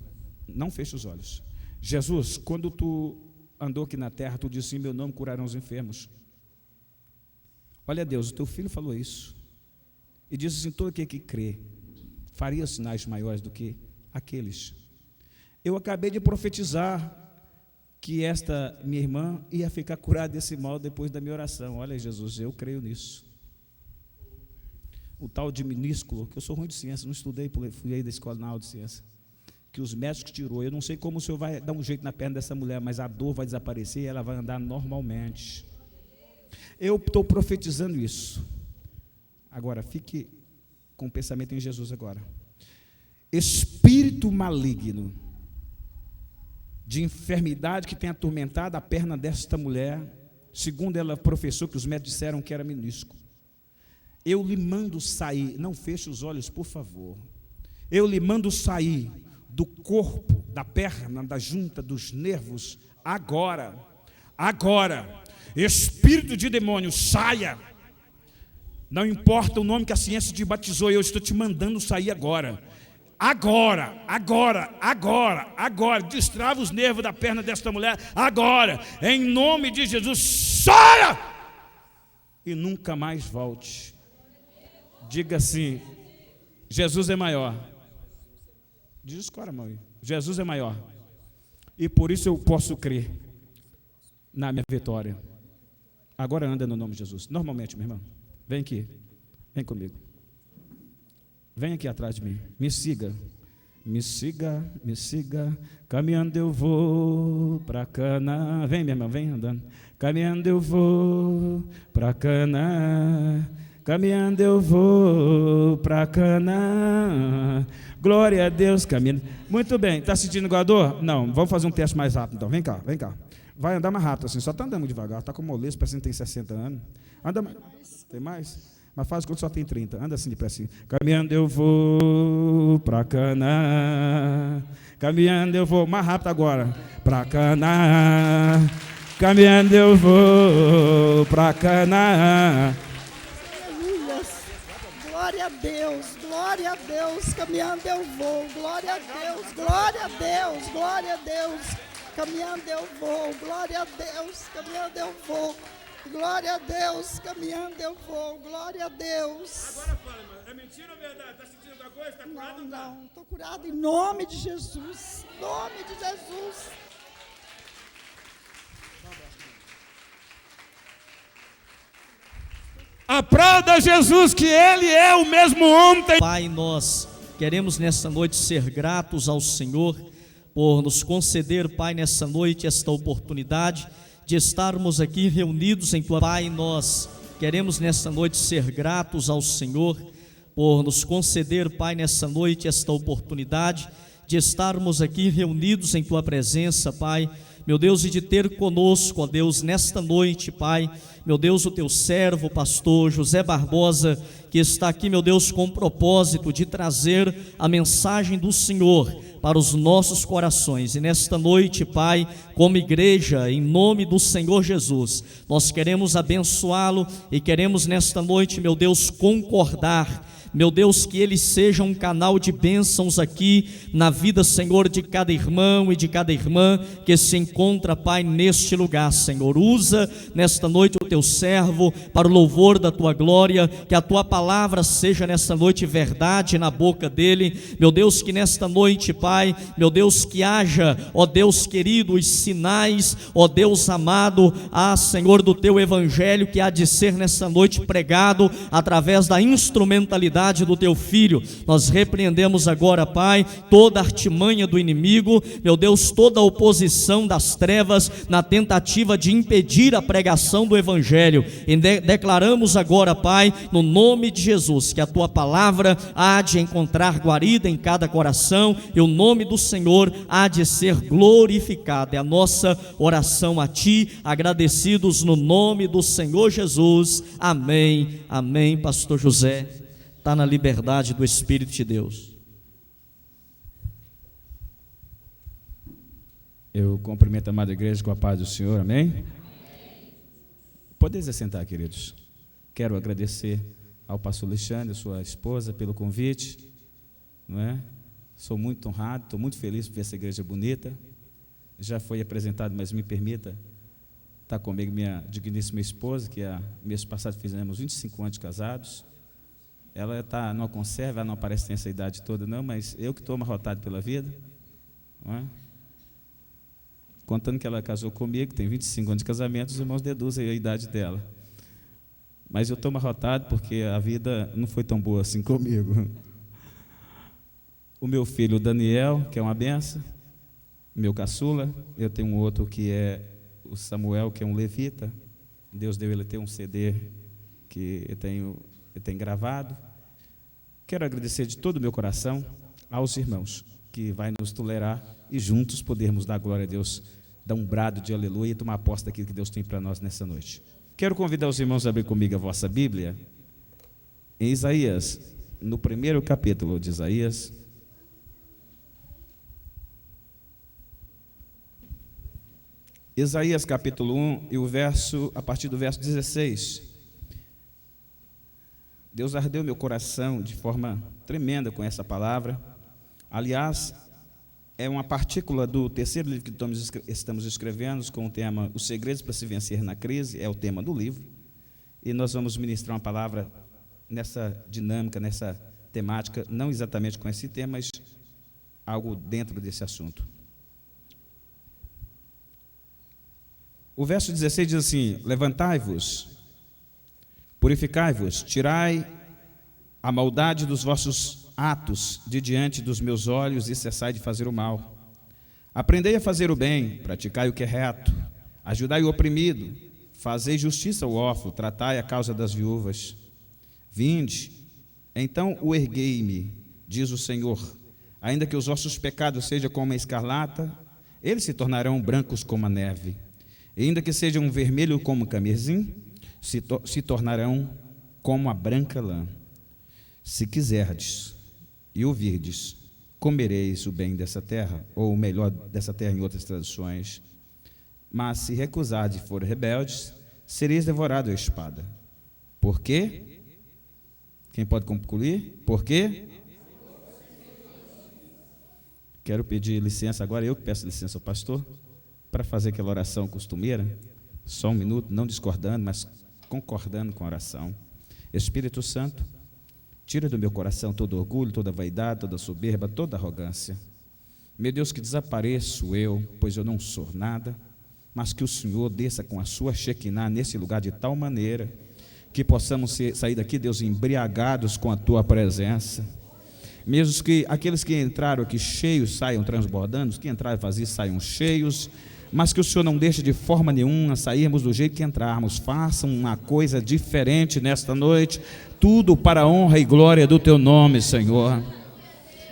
Não feche os olhos. Jesus, quando tu andou aqui na terra, tu disse: em meu nome curarão os enfermos. Olha, Deus, o teu filho falou isso e disse assim: todo aquele que crê faria sinais maiores do que aqueles. Eu acabei de profetizar que esta minha irmã ia ficar curada desse mal depois da minha oração. Olha, Jesus, eu creio nisso. O tal de minúsculo, que eu sou ruim de ciência, não estudei, fui aí da escola na aula de ciência, que os médicos tirou. Eu não sei como o senhor vai dar um jeito na perna dessa mulher, mas a dor vai desaparecer e ela vai andar normalmente. Eu estou profetizando isso. Agora, fique com o pensamento em Jesus agora. Espírito maligno de enfermidade que tem atormentado a perna desta mulher, segundo ela professou, que os médicos disseram que era menisco. Eu lhe mando sair, não feche os olhos, por favor. Eu lhe mando sair do corpo, da perna, da junta, dos nervos, agora. Espírito de demônio, saia. Não importa o nome que a ciência te batizou, eu estou te mandando sair agora. Agora. Destrava os nervos da perna desta mulher, agora. Em nome de Jesus, saia! E nunca mais volte. Diga assim: Jesus é maior. Diz com a mão aí. Jesus é maior. E por isso eu posso crer na minha vitória. Agora anda no nome de Jesus. Normalmente, meu irmão. Vem aqui. Vem comigo. Vem aqui atrás de mim. Me siga. Caminhando eu vou para Canaã. Vem, minha irmã, vem andando. Caminhando eu vou para Canaã. Caminhando eu vou para Canaã. Glória a Deus, caminhando. Muito bem. Está sentindo igual a dor? Não. Vamos fazer um teste mais rápido então. Vem cá. Vai andar mais rápido assim, só está andando devagar, está com moleza, parece que tem 60 anos. Anda mais. Tem mais? Mas faz quando só tem 30. Anda assim depressa. Caminhando eu vou para Canaã. Caminhando eu vou, mais rápido agora. Para Canaã. Caminhando eu vou para Canaã. Aleluia. Glória a Deus. Caminhando eu vou. Glória a Deus. Caminhando eu vou, glória a Deus, caminhando eu vou, glória a Deus, caminhando eu vou, glória a Deus. Agora fala, irmã, é mentira ou verdade? Está sentindo alguma coisa? Está curado? Não, estou curado em nome de Jesus, Aplauda Jesus, que Ele é o mesmo ontem. Pai, nós queremos nessa noite ser gratos ao Senhor por nos conceder, Pai, nessa noite esta oportunidade de estarmos aqui reunidos em Tua. Pai, nós queremos nesta noite ser gratos ao Senhor por nos conceder, Pai, nessa noite esta oportunidade de estarmos aqui reunidos em Tua presença, Pai, meu Deus, e de ter conosco, ó Deus, nesta noite, Pai, meu Deus, o Teu servo, pastor José Barbosa, que está aqui, meu Deus, com o propósito de trazer a mensagem do Senhor para os nossos corações. E nesta noite, Pai, como igreja, em nome do Senhor Jesus, nós queremos abençoá-lo e queremos nesta noite, meu Deus, concordar, meu Deus, que ele seja um canal de bênçãos aqui na vida, Senhor, de cada irmão e de cada irmã que se encontra, Pai, neste lugar, Senhor. Usa nesta noite o Teu servo para o louvor da Tua glória, que a Tua palavra seja nesta noite verdade na boca dele, meu Deus, que nesta noite, Pai, meu Deus, que haja, ó Deus querido, os sinais, ó Deus amado, Senhor, do Teu evangelho que há de ser nesta noite pregado através da instrumentalidade do Teu Filho. Nós repreendemos agora, Pai, toda artimanha do inimigo, meu Deus, toda a oposição das trevas na tentativa de impedir a pregação do evangelho, e declaramos agora, Pai, no nome de Jesus, que a Tua palavra há de encontrar guarida em cada coração e o nome do Senhor há de ser glorificado. É a nossa oração a Ti, agradecidos no nome do Senhor Jesus. Amém, amém. Pastor José está na liberdade do Espírito de Deus. Eu cumprimento a amada igreja com a paz do Senhor, amém? Podeis assentar, queridos. Quero agradecer ao pastor Alexandre, sua esposa, pelo convite, não é? Sou muito honrado, estou muito feliz por ver essa igreja bonita. Já foi apresentado, mas me permita estar comigo minha digníssima esposa, que mês passado fizemos 25 anos de casados. Ela está numa conserva, ela não aparece nessa idade toda não, mas eu que estou amarrotado pela vida, não é? Contando que ela casou comigo, tem 25 anos de casamento, os irmãos deduzem a idade dela. Mas eu estou amarrotado porque a vida não foi tão boa assim comigo. O meu filho Daniel, que é uma benção, meu caçula, eu tenho um outro que é o Samuel, que é um levita. Deus deu ele ter um CD que eu tenho gravado. Quero agradecer de todo o meu coração aos irmãos que vai nos tolerar e juntos podermos dar glória a Deus, dar um brado de aleluia e tomar posse daquilo que Deus tem para nós nessa noite. Quero convidar os irmãos a abrir comigo a vossa Bíblia em Isaías, no primeiro capítulo de Isaías. Isaías capítulo 1 e a partir do verso 16. Deus ardeu meu coração de forma tremenda com essa palavra. Aliás, é uma partícula do terceiro livro que estamos escrevendo, com o tema Os Segredos para se Vencer na Crise, é o tema do livro. E nós vamos ministrar uma palavra nessa dinâmica, nessa temática, não exatamente com esse tema, mas algo dentro desse assunto. O verso 16 diz assim: levantai-vos, purificai-vos, tirai a maldade dos vossos atos de diante dos meus olhos e cessai de fazer o mal. Aprendei a fazer o bem, praticai o que é reto, ajudai o oprimido, fazei justiça ao órfão, tratai a causa das viúvas. Vinde, então o erguei-me, diz o Senhor, ainda que os vossos pecados sejam como a escarlata, eles se tornarão brancos como a neve, e ainda que sejam vermelho como o carmesim, se tornarão como a branca lã. Se quiserdes e ouvirdes, comereis o bem dessa terra, ou o melhor dessa terra em outras traduções. Mas se recusardes e forem rebeldes, sereis devorados à espada. Por quê? Quem pode concluir? Por quê? Quero pedir licença agora, eu que peço licença ao pastor, para fazer aquela oração costumeira. Só um minuto, não discordando, mas concordando com a oração. Espírito Santo, tira do meu coração todo orgulho, toda vaidade, toda soberba, toda arrogância. Meu Deus, que desapareço eu, pois eu não sou nada, mas que o Senhor desça com a sua Shekinah nesse lugar de tal maneira que possamos sair daqui, Deus, embriagados com a tua presença. Mesmo que aqueles que entraram aqui cheios saiam transbordando, os que entraram vazios saiam cheios, mas que o Senhor não deixe de forma nenhuma sairmos do jeito que entrarmos. Faça uma coisa diferente nesta noite, tudo para a honra e glória do Teu nome, Senhor.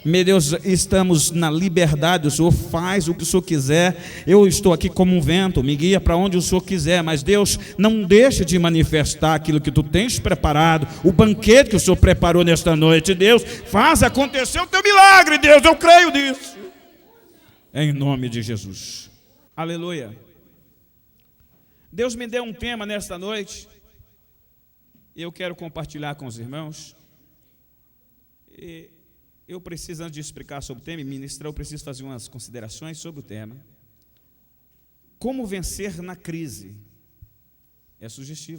Meu Deus, estamos na liberdade, o Senhor faz o que o Senhor quiser. Eu estou aqui como um vento, me guia para onde o Senhor quiser, mas Deus, não deixe de manifestar aquilo que Tu tens preparado, o banquete que o Senhor preparou nesta noite. Deus, faz acontecer o Teu milagre, Deus, eu creio nisso, em nome de Jesus. Aleluia. Deus me deu um tema nesta noite, e eu quero compartilhar com os irmãos. Eu preciso, antes de explicar sobre o tema e ministrar, eu preciso fazer umas considerações sobre o tema. Como vencer na crise? É sugestivo.